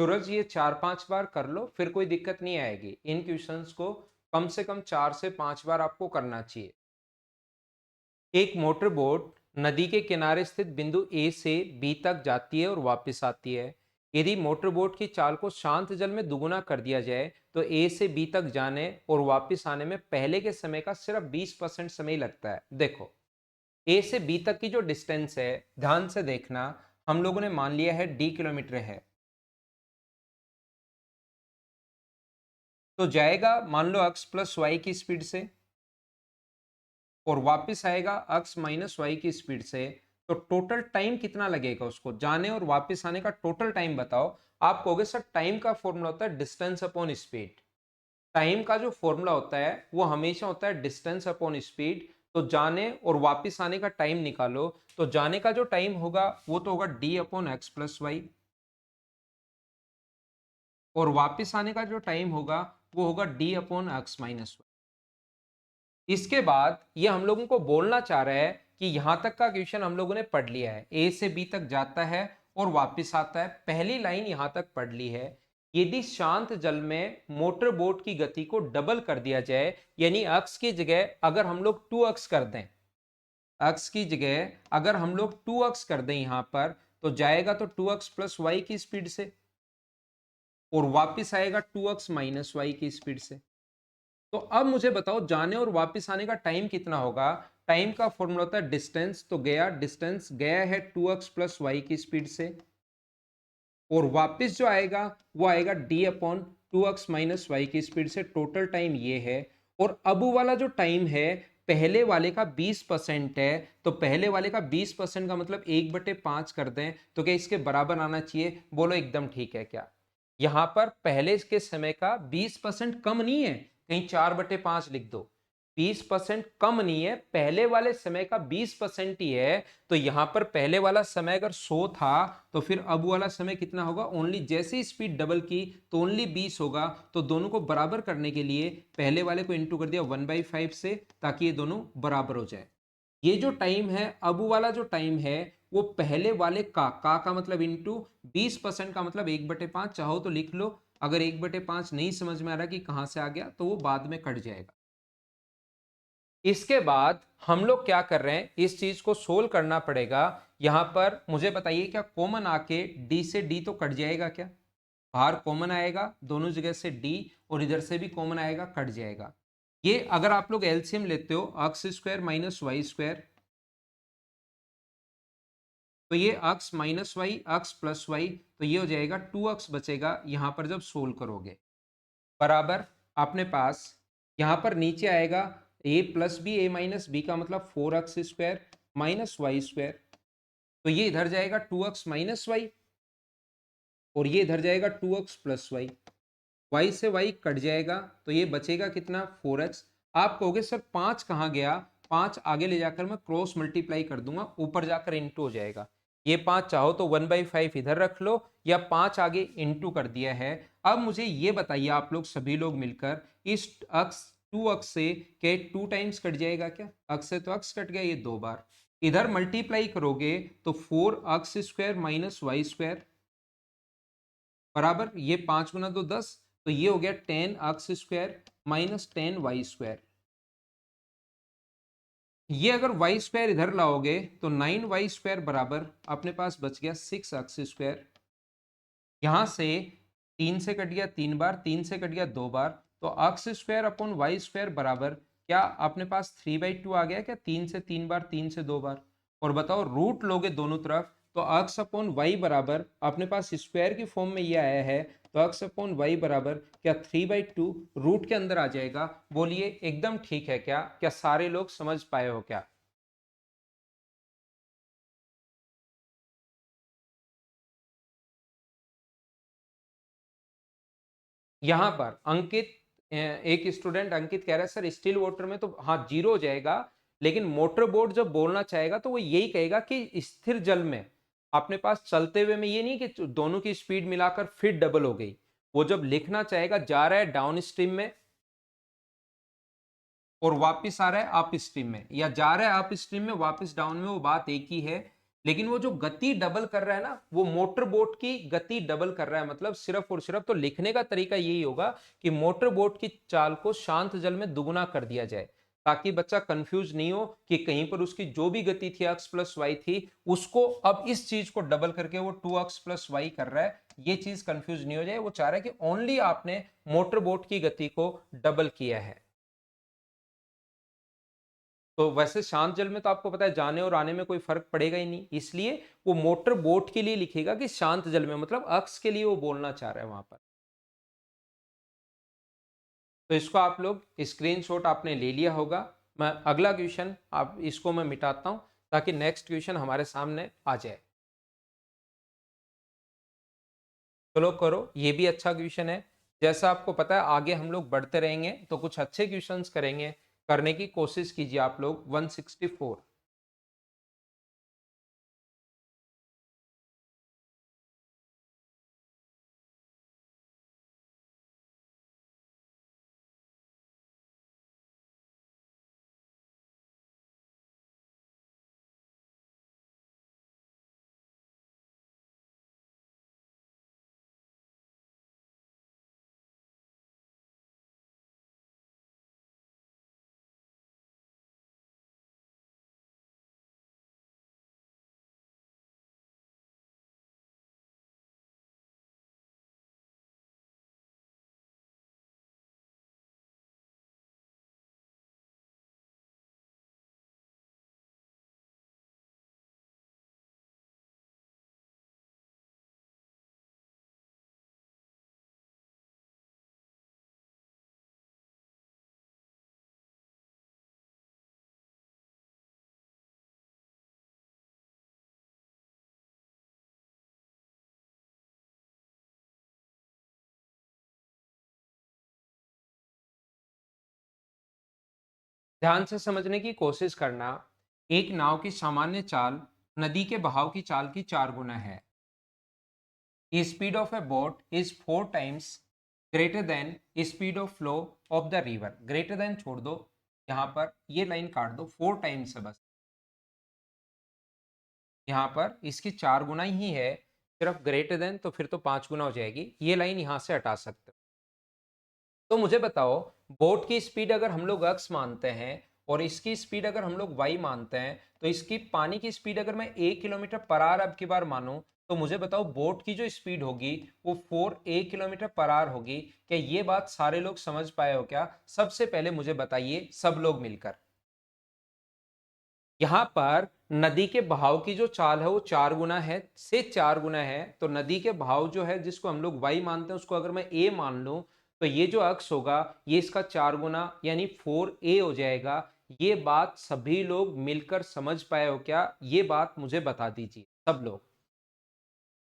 सूरज ये 4-5 बार कर लो, फिर कोई दिक्कत नहीं आएगी। इन क्वेश्चंस को कम से कम 4 से 5 बार आपको करना चाहिए। एक मोटर बोट नदी के किनारे स्थित बिंदु ए से बी तक जाती है और वापस आती है। यदि मोटर बोट की चाल को शांत जल में दुगुना कर दिया जाए तो ए से बी तक जाने और वापस आने में पहले के समय का सिर्फ 20% समय लगता है। देखो, ए से बी तक की जो डिस्टेंस है, ध्यान से देखना, हम लोगों ने मान लिया है डी किलोमीटर है, तो जाएगा मान लो x प्लस वाई की स्पीड से और वापस आएगा x माइनस वाई की स्पीड से। तो टोटल टाइम कितना लगेगा उसको जाने और वापस आने का? टोटल टाइम बताओ। आप कहोगे सर टाइम का फॉर्मूला होता है डिस्टेंस अपॉन स्पीड। टाइम का जो फॉर्मूला होता है वो हमेशा होता है डिस्टेंस अपॉन स्पीड। तो जाने और वापस आने का टाइम निकालो, तो जाने का जो टाइम होगा वो तो होगा D upon X plus Y, और वापस आने का जो टाइम होगा वो होगा D upon X minus Y. इसके बाद ये हम लोगों को बोलना चाह रहा है कि यहां तक का क्वेश्चन हम लोगों ने पढ़ लिया है, ए से बी तक जाता है और वापस आता है। पहली लाइन यहां तक पढ़ ली है। यदि शांत जल में मोटर बोट की गति को डबल कर दिया जाए, यानी अक्स की जगह अगर हम लोग 2x कर दें, अक्स की जगह अगर हम लोग 2x कर दें यहां पर, तो जाएगा तो 2x प्लस वाई की स्पीड से और वापस आएगा 2x माइनस वाई की स्पीड से। तो अब मुझे बताओ जाने और वापस आने का टाइम कितना होगा? टाइम का फॉर्मूला होता है डिस्टेंस, तो गया डिस्टेंस गया है 2x प्लस वाई की स्पीड से, और वापस जो आएगा वो आएगा D upon 2x minus Y की स्पीड से। टोटल टाइम ये है। और अब वाला जो टाइम है पहले वाले का 20% है, तो पहले वाले का 20% का मतलब 1/5 कर दें तो क्या इसके बराबर आना चाहिए? बोलो एकदम ठीक है क्या? यहां पर पहले के समय का 20% कम नहीं है, कहीं 4/5 लिख दो। 20% कम नहीं है, पहले वाले समय का 20% ही है। तो यहां पर पहले वाला समय अगर 100 था तो फिर अब वाला समय कितना होगा? ओनली जैसे ही स्पीड डबल की तो ओनली 20 होगा। तो दोनों को बराबर करने के लिए पहले वाले को इंटू कर दिया 1/5 से, ताकि ये दोनों बराबर हो जाए। ये जो टाइम है अब वाला जो टाइम है वो पहले वाले का मतलब इंटू 20% का मतलब 1/5। चाहो तो लिख लो, अगर 1/5 नहीं समझ में आ रहा कि कहां से आ गया तो वो बाद में कट जाएगा। इसके बाद हम लोग क्या कर रहे हैं, इस चीज को सोल्व करना पड़ेगा। यहां पर मुझे बताइए क्या कॉमन आके डी से डी तो कट जाएगा क्या? बाहर कॉमन आएगा दोनों जगह से डी, और इधर से भी कॉमन आएगा, कट जाएगा। ये अगर आप लोग एलसीएम लेते हो X square minus Y square, तो ये x minus Y X plus Y, तो ये हो जाएगा 2x बचेगा यहां पर जब सोल्व करोगे। बराबर अपने पास यहां पर नीचे आएगा a plus B, A minus B का मतलब 4x square minus Y square, तो ये इधर जाएगा 2x माइनस वाई और ये इधर जाएगा 2x प्लस वाई। वाई से वाई कट जाएगा तो ये बचेगा कितना? 4x। आप कहोगे सर 5 कहाँ गया? 5 आगे ले जाकर मैं क्रॉस मल्टीप्लाई कर दूंगा, ऊपर जाकर इंटू हो जाएगा। ये 5 चाहो तो 1/5 इधर रख लो, या 5 आगे इंटू कर दिया है। अब मुझे ये बताइए आप लोग सभी लोग मिलकर, इस अक्स 2x से के 2 टाइम्स कट जाएगा क्या? अक्स से तो अक्स कट गया, ये 2 बार। इधर मल्टीप्लाई करोगे तो 4x square minus Y square बराबर ये 5 गुना 2 10, तो ये हो गया 10x square minus 10y square. ये अगर y स्क्वायर इधर लाओगे तो 9y स्क्वायर बराबर अपने पास बच गया 6x स्क्वायर। यहां से 3 से कट गया 3 बार, 3 से कट गया 2 बार, तो x square upon Y square बराबर क्या अपने पास 3/2 आ गया क्या? 3 से 3 बार, 3 से 2 बार। और बताओ रूट लोगे दोनों तरफ तो x अपॉन वाई बराबर अपने पास स्क्वायर की फॉर्म में ये आया है, तो x अपॉन वाई बराबर क्या 3/2 रूट के अंदर आ जाएगा। बोलिए एकदम ठीक है क्या? क्या सारे लोग समझ पाए हो क्या? यहां पर अंकित, एक स्टूडेंट अंकित कह रहा है सर स्टिल वाटर में तो हाँ जीरो हो जाएगा, लेकिन मोटर बोट जब बोलना चाहेगा तो वो यही कहेगा कि स्थिर जल में अपने पास चलते हुए में, ये नहीं कि दोनों की स्पीड मिलाकर फिर डबल हो गई। वो जब लिखना चाहेगा जा रहा है डाउन स्ट्रीम में और वापस आ रहा है अप स्ट्रीम में, या जा रहा है अप स्ट्रीम में वापस डाउन में, वो बात एक ही है। लेकिन वो जो गति डबल कर रहा है ना, वो मोटर बोट की गति डबल कर रहा है। मतलब सिर्फ और सिर्फ तो लिखने का तरीका यही होगा कि मोटर बोट की चाल को शांत जल में दुगुना कर दिया जाए, ताकि बच्चा कंफ्यूज नहीं हो कि कहीं पर उसकी जो भी गति थी x प्लस वाई थी, उसको अब इस चीज को डबल करके वो 2x प्लस वाई कर रहा है। ये चीज कंफ्यूज नहीं हो जाए। वो चाह रहा है कि ओनली आपने मोटर बोट की गति को डबल किया है। तो वैसे शांत जल में तो आपको पता है जाने और आने में कोई फर्क पड़ेगा ही नहीं, इसलिए वो मोटर बोट के लिए लिखेगा कि शांत जल में, मतलब अक्स के लिए वो बोलना चाह रहा है वहां पर। तो इसको आप लोग स्क्रीनशॉट आपने ले लिया होगा। मैं अगला क्वेश्चन आप इसको मैं मिटाता हूं ताकि नेक्स्ट क्वेश्चन हमारे सामने आ जाए। चलो करो, ये भी अच्छा क्वेश्चन है। जैसा आपको पता है आगे हम लोग बढ़ते रहेंगे तो कुछ अच्छे क्वेश्चंस करेंगे, करने की कोशिश कीजिए आप लोग। 164। ध्यान से समझने की कोशिश करना। एक नाव की सामान्य चाल नदी के बहाव की चाल की 4 गुना है। Speed of A boat is 4 times greater than speed of flow of the river. Greater than छोड़ दो, यहाँ पर ये लाइन काट दो, 4 टाइम्स है बस। यहाँ पर इसकी 4 गुना ही है, सिर्फ ग्रेटर देन तो फिर तो 5 गुना हो जाएगी। ये लाइन यहाँ से हटा सकते हो। तो मुझे बताओ, बोट की स्पीड अगर हम लोग x मानते हैं और इसकी स्पीड अगर हम लोग y मानते हैं, तो इसकी पानी की स्पीड अगर मैं 1 किलोमीटर पर आवर अब की बार मानूं, तो मुझे बताओ बोट की जो स्पीड होगी वो 4 किलोमीटर पर आवर होगी। क्या ये बात सारे लोग समझ पाए हो क्या? सबसे पहले मुझे बताइए सब लोग मिलकर। यहां पर नदी के बहाव की जो चाल है वो 4 गुना है, से 4 गुना है। तो नदी के बहाव जो है जिसको हम लोग y मानते हैं, उसको अगर मैं a मान लूं, तो ये जो अक्स होगा ये इसका 4 गुना यानी 4a हो जाएगा। ये बात सभी लोग मिलकर समझ पाए हो क्या? ये बात मुझे बता दीजिए सब लोग।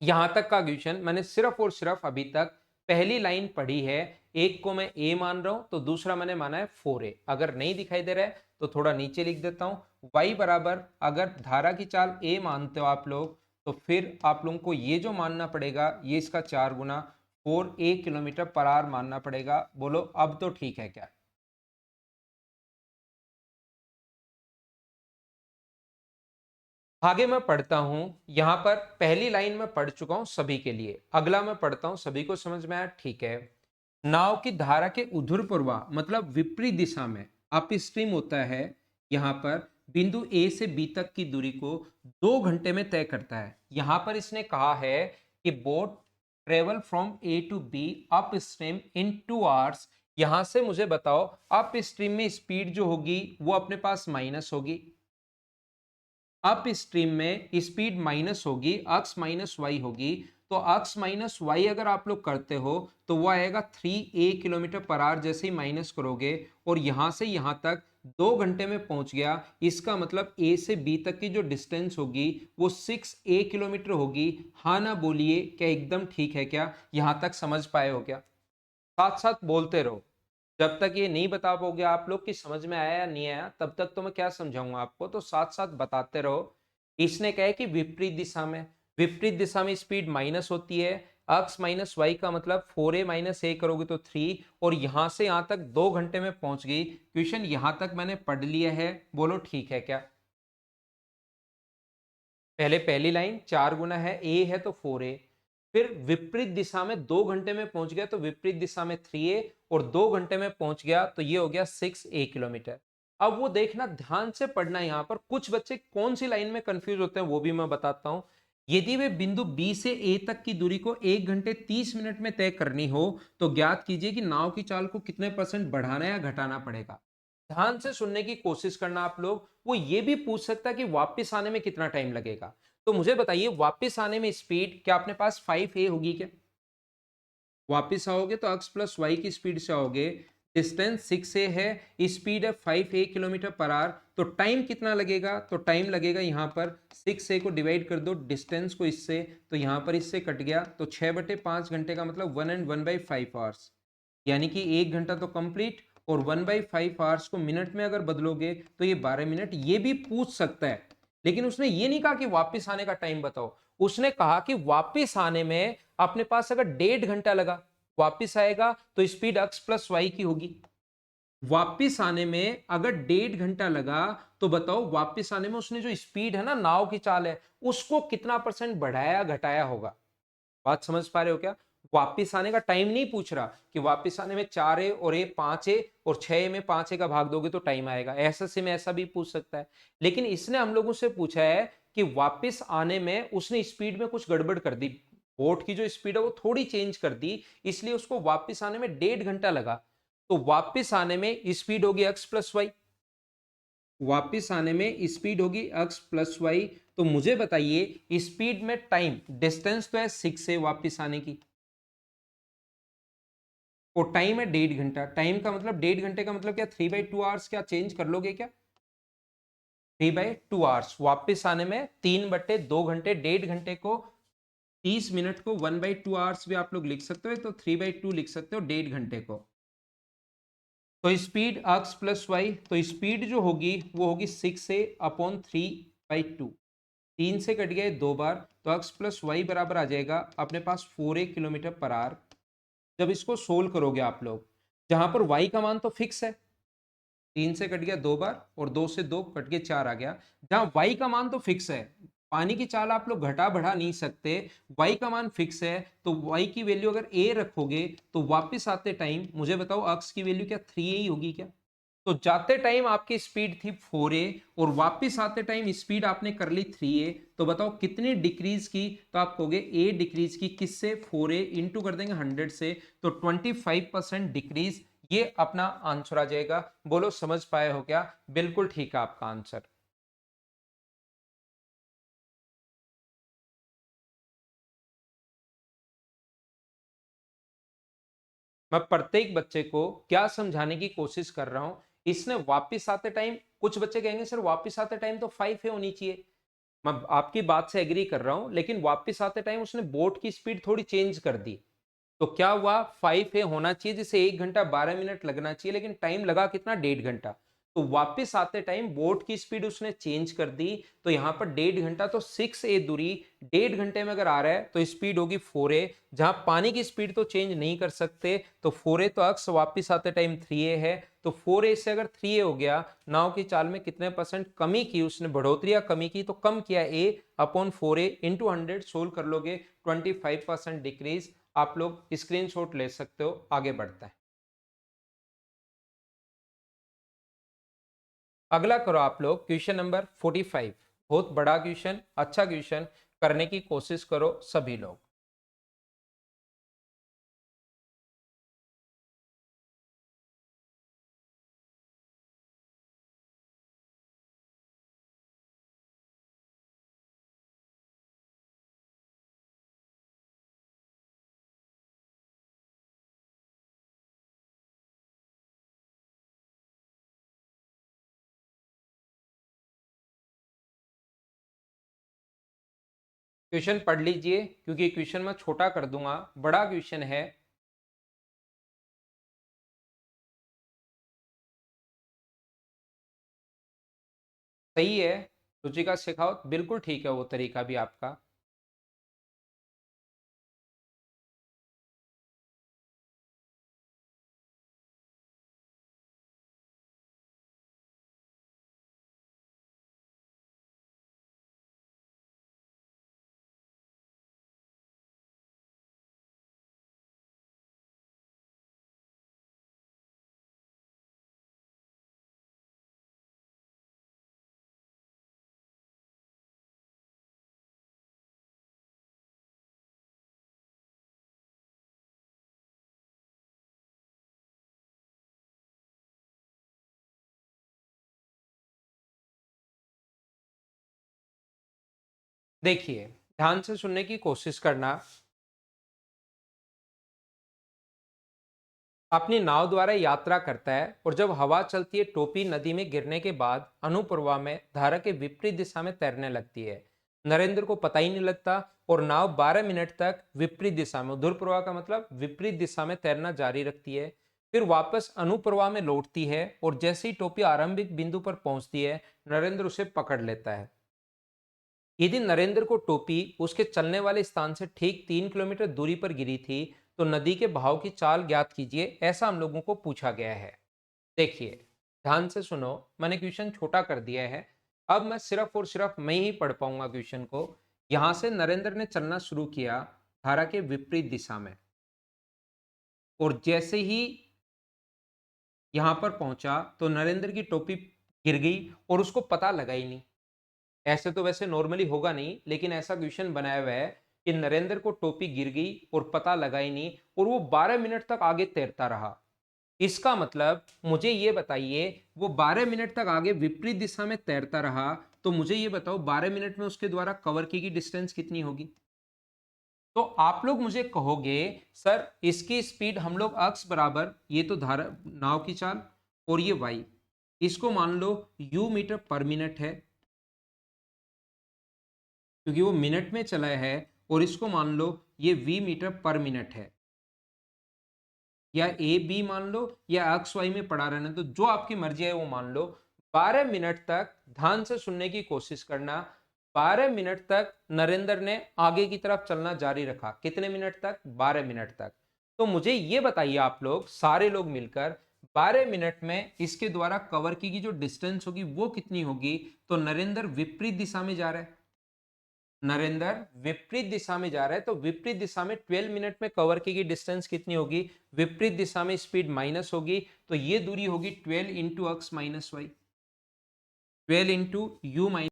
यहां तक का क्वेश्चन मैंने सिर्फ और सिर्फ अभी तक पहली लाइन पढ़ी है। एक को मैं ए मान रहा हूं तो दूसरा मैंने माना है 4a। अगर नहीं दिखाई दे रहा है तो थोड़ा नीचे लिख देता हूं। y बराबर, अगर धारा की चाल a मानते हो आप लोग, तो फिर आप लोगों को ये जो मानना पड़ेगा ये इसका 4 गुना 4a किलोमीटर पर आवर मानना पड़ेगा। बोलो अब तो ठीक है क्या? आगे मैं पढ़ता हूं। यहां पर पहली लाइन में पढ़ चुका हूं सभी के लिए, अगला मैं पढ़ता हूं, सभी को समझ में आया? ठीक है। नाव की धारा के ऊर्ध्वपूर्वा मतलब विपरीत दिशा में अप स्ट्रीम होता है। यहां पर बिंदु ए से बी तक की दूरी को 2 घंटे में तय करता है। यहां पर इसने कहा है कि boat travel from A to B up stream in 2 hours. यहां से मुझे बताओ अप स्ट्रीम में स्पीड जो होगी वो अपने पास माइनस होगी। अप स्ट्रीम में स्पीड माइनस होगी, अक्स माइनस वाई होगी। तो अक्स माइनस वाई अगर आप लोग करते हो तो वो आएगा 3a किलोमीटर पर आवर। जैसे ही माइनस करोगे और यहां से यहां तक 2 घंटे में पहुंच गया, इसका मतलब ए से बी तक की जो डिस्टेंस होगी वो 6a किलोमीटर होगी। हाँ ना बोलिए, क्या एकदम ठीक है क्या? यहां तक समझ पाए हो क्या? साथ साथ बोलते रहो। जब तक ये नहीं बता पाओगे आप लोग कि समझ में आया या नहीं आया, तब तक तो मैं क्या समझाऊंगा आपको। तो साथ साथ बताते रहो। इसने कहा है कि विपरीत दिशा में, विपरीत दिशा में स्पीड माइनस होती है। एक्स माइनस वाई का मतलब 4a माइनस ए करोगे तो 3, और यहां से यहां तक 2 घंटे में पहुंच गई। क्वेश्चन यहां तक मैंने पढ़ लिया है, बोलो ठीक है क्या? पहले पहली लाइन 4 गुना है, ए है तो 4a, फिर विपरीत दिशा में 2 घंटे में पहुंच गया तो विपरीत दिशा में 3a, और 2 घंटे में पहुंच गया तो ये हो गया 6a किलोमीटर। अब वो देखना, ध्यान से पढ़ना, यहां पर कुछ बच्चे कौन सी लाइन में कंफ्यूज होते हैं वो भी मैं बताता हूं। यदि वे बिंदु बी से ए तक की दूरी को 1 घंटे 30 मिनट में तय करनी हो तो ज्ञात कीजिए कि नाव की चाल को कितने % बढ़ाना या घटाना पड़ेगा। ध्यान से सुनने की कोशिश करना आप लोग। वो ये भी पूछ सकता है कि वापस आने में कितना टाइम लगेगा। तो मुझे बताइए, वापस आने में स्पीड क्या अपने पास 5a होगी क्या? वापस आओगे तो x प्लस वाई की स्पीड से आओगे। डिस्टेंस 6a है, स्पीड है 5a किलोमीटर पर आवर, तो टाइम कितना लगेगा? तो टाइम लगेगा यहाँ पर 6a को डिवाइड कर दो डिस्टेंस को इससे, तो यहाँ पर इससे कट गया तो 6/5 घंटे का मतलब 1 and 1/5 आवर्स, यानी कि 1 घंटा तो कंप्लीट, और 1/5 आवर्स को मिनट में अगर बदलोगे तो ये 12 मिनट। ये भी पूछ सकता है, लेकिन उसने ये नहीं कहा कि वापस आने का टाइम बताओ। उसने कहा कि वापस आने में अपने पास अगर 1.5 घंटा लगा, वापस आएगा तो स्पीड x प्लस वाई की होगी। वापिस आने में अगर 1.5 घंटा लगा तो बताओ वापिस आने में उसने जो स्पीड है ना, नाव की चाल है, उसको कितना % बढ़ाया घटाया होगा। बात समझ पा रहे हो क्या? वापिस आने का टाइम नहीं पूछ रहा कि वापिस आने में 4a और a 5a, और 6a में 5a का भाग दोगे तो टाइम आएगा, ऐसा से में ऐसा भी पूछ सकता है। लेकिन इसने हम लोगों से पूछा है कि वापिस आने में उसने स्पीड में कुछ गड़बड़ कर दी, बोट की जो स्पीड है वो थोड़ी चेंज कर दी, इसलिए उसको वापिस आने में 1.5 घंटा लगा। तो वापिस आने में स्पीड होगी x प्लस वाई, वापिस आने में स्पीड होगी x प्लस वाई। तो मुझे बताइए, स्पीड में टाइम, डिस्टेंस तो है 6 से वापिस आने की, और टाइम है 1.5 घंटा। टाइम का मतलब 1.5 घंटे का मतलब क्या, 3/2 आवर्स, क्या चेंज कर लोगे क्या? 3/2 आवर्स वापिस आने में, 3/2 घंटे, 1.5 घंटे को 30 मिनट को 1/2 आवर्स भी आप लोग लिख सकते हो, तो 3/2 लिख सकते हो 1.5 घंटे को। तो स्पीड x प्लस वाई, तो स्पीड जो होगी वो होगी 6a/3/2, 3 से कट गया 2 बार, तो x प्लस वाई बराबर आ जाएगा अपने पास 4a किलोमीटर पर आवर। जब इसको सोल्व करोगे आप लोग, जहां पर y का मान तो फिक्स है, 3 से कट गया 2 बार, और 2 से 2 कट के 4 आ गया। जहां y का मान तो फिक्स है, पानी की चाल आप लोग घटा बढ़ा नहीं सकते, y का मान फिक्स है, तो y की वैल्यू अगर a रखोगे तो वापस आते टाइम मुझे बताओ x की वैल्यू क्या 3a ही होगी क्या? तो जाते टाइम आपकी स्पीड थी 4a, और वापस आते टाइम स्पीड आपने कर ली 3a, तो बताओ कितनी डिक्रीज की? तो आप कहोगे a डिक्रीज की, किससे? 4a इंटू कर देंगे 100 से, तो 25% डिक्रीज। ये अपना आंसर आ जाएगा। बोलो समझ पाए हो क्या? बिल्कुल ठीक है आपका आंसर। मैं प्रत्येक बच्चे को क्या समझाने की कोशिश कर रहा हूं, इसने वापस आते टाइम, कुछ बच्चे कहेंगे सर वापस आते टाइम तो 5 है होनी चाहिए, मैं आपकी बात से एग्री कर रहा हूं, लेकिन वापस आते टाइम उसने बोट की स्पीड थोड़ी चेंज कर दी, तो क्या हुआ, 5 है होना चाहिए, जिसे 1 घंटा 12 मिनट लगना चाहिए, लेकिन टाइम लगा कितना, 1.5 घंटा। तो वापस आते टाइम बोट की स्पीड उसने चेंज कर दी, तो यहां पर 1.5 घंटा, तो 6a दूरी 1.5 घंटे में अगर आ रहा है तो स्पीड होगी 4a। जहां पानी की स्पीड तो चेंज नहीं कर सकते, तो 4a तो अक्स वापस आते टाइम 3a है, तो 4a से अगर 3a हो गया, नाव की चाल में कितने % कमी की उसने, बढ़ोतरी या कमी की? तो कम किया, a/4a इंटू 100 सोल्व कर लोगे, 25% डिक्रीज। आप लोग स्क्रीनशॉट ले सकते हो। आगे बढ़ते हैं, अगला करो आप लोग क्वेश्चन नंबर 45। बहुत बड़ा क्वेश्चन, अच्छा क्वेश्चन, करने की कोशिश करो सभी लोग। क्वेश्चन पढ़ लीजिए, क्योंकि क्वेश्चन मैं छोटा कर दूंगा, बड़ा क्वेश्चन है। सही है, रुचिका सिखाओ, बिल्कुल ठीक है वो तरीका भी आपका। देखिए, ध्यान से सुनने की कोशिश करना। अपनी नाव द्वारा यात्रा करता है और जब हवा चलती है टोपी नदी में गिरने के बाद अनुप्रवाह में धारा के विपरीत दिशा में तैरने लगती है। नरेंद्र को पता ही नहीं लगता और नाव 12 मिनट तक विपरीत दिशा में, ध्रुव प्रवाह का मतलब विपरीत दिशा में तैरना जारी रखती है। फिर वापस अनुप्रवाह में लौटती है और जैसे ही टोपी आरंभिक बिंदु पर पहुंचती है, नरेंद्र उसे पकड़ लेता है। यदि नरेंद्र को टोपी उसके चलने वाले स्थान से ठीक 3 किलोमीटर दूरी पर गिरी थी तो नदी के बहाव की चाल ज्ञात कीजिए, ऐसा हम लोगों को पूछा गया है। देखिए, ध्यान से सुनो, मैंने क्वेश्चन छोटा कर दिया है। अब मैं सिर्फ और सिर्फ मैं ही पढ़ पाऊंगा क्वेश्चन को। यहां से नरेंद्र ने चलना शुरू किया धारा के विपरीत दिशा में, और जैसे ही यहां पर पहुंचा तो नरेंद्र की टोपी गिर गई और उसको पता लगा ही नहीं। ऐसे तो वैसे नॉर्मली होगा नहीं, लेकिन ऐसा क्वेश्चन बनाया हुआ है कि नरेंद्र को टोपी गिर गई और पता लगा ही नहीं, और वो 12 मिनट तक आगे तैरता रहा। इसका मतलब मुझे ये बताइए, वो 12 मिनट तक आगे विपरीत दिशा में तैरता रहा, तो मुझे ये बताओ 12 मिनट में उसके द्वारा कवर की गई डिस्टेंस कितनी होगी। तो आप लोग मुझे कहोगे सर इसकी स्पीड हम लोग अक्स बराबर, ये तो धारा नाव की चाल, और ये वाई, इसको मान लो यू मीटर पर मिनट है क्योंकि वो मिनट में चला है, और इसको मान लो ये वी मीटर पर मिनट है, या ए बी मान लो या एक्स वाई में पढ़ा रहना, तो जो आपकी मर्जी है वो मान लो। 12 मिनट तक ध्यान से सुनने की कोशिश करना। 12 मिनट तक नरेंद्र ने आगे की तरफ चलना जारी रखा। कितने मिनट तक? 12 मिनट तक। तो मुझे ये बताइए आप लोग सारे लोग मिलकर, 12 मिनट में इसके द्वारा कवर की जो डिस्टेंस होगी वो कितनी होगी। तो नरेंद्र विपरीत दिशा में जा रहा है, नरेंद्र विपरीत दिशा में जा रहा है, तो विपरीत दिशा में 12 मिनट में कवर की गई डिस्टेंस कितनी होगी। विपरीत दिशा में स्पीड माइनस होगी, तो ये दूरी होगी 12 into X minus Y, 12 into U minus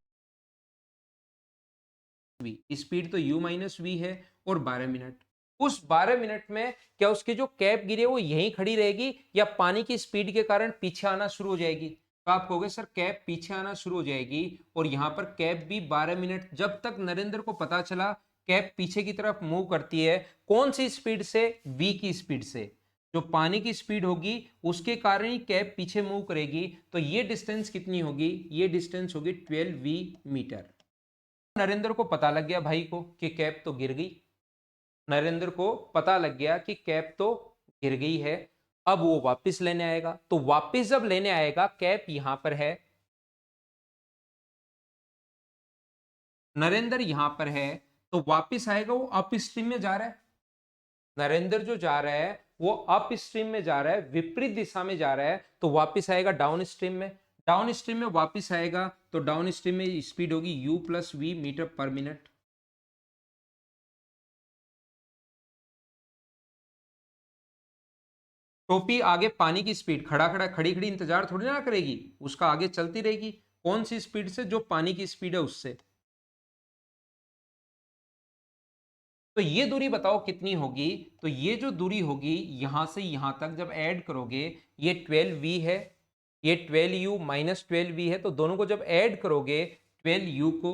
V. Speed तो यू माइनस वी है, और 12 मिनट। उस 12 मिनट में क्या उसकी जो कैप गिरी है वो यहीं खड़ी रहेगी, या पानी की स्पीड के कारण पीछे आना शुरू हो जाएगी। तो आप कहोगे सर कैप पीछे आना शुरू हो जाएगी, और यहां पर कैप भी 12 मिनट, जब तक नरेंद्र को पता चला कैप पीछे की तरफ मूव करती है, कौन सी स्पीड से? वी की स्पीड से। जो पानी की स्पीड होगी उसके कारण ही कैप पीछे मूव करेगी। तो ये डिस्टेंस कितनी होगी? ये डिस्टेंस होगी 12 वी मीटर। नरेंद्र को पता लग गया भाई को कि कैप तो गिर गई, नरेंद्र को पता लग गया कि कैप तो गिर गई है। अब वो वापस लेने आएगा, तो वापस जब लेने आएगा, कैप यहां पर है, नरेंद्र यहां पर है, तो वापस आएगा, वो अप स्ट्रीम में जा रहा है। नरेंद्र जो जा रहा है वो अप स्ट्रीम में जा रहा है, विपरीत दिशा में जा रहा है, तो वापस आएगा डाउन स्ट्रीम में। डाउन स्ट्रीम में वापस आएगा, तो डाउन स्ट्रीम में स्पीड होगी u plus V metre per minute. टोपी आगे पानी की स्पीड, खड़ा खड़ा खड़ी खड़ी इंतजार थोड़ी ना करेगी, उसका आगे चलती रहेगी। कौन सी स्पीड से? जो पानी की स्पीड है उससे। तो ये दूरी बताओ कितनी होगी। तो ये जो दूरी होगी यहां से यहां तक जब ऐड करोगे, ये 12v है, ये 12u माइनस 12v है, तो दोनों को जब ऐड करोगे 12u को,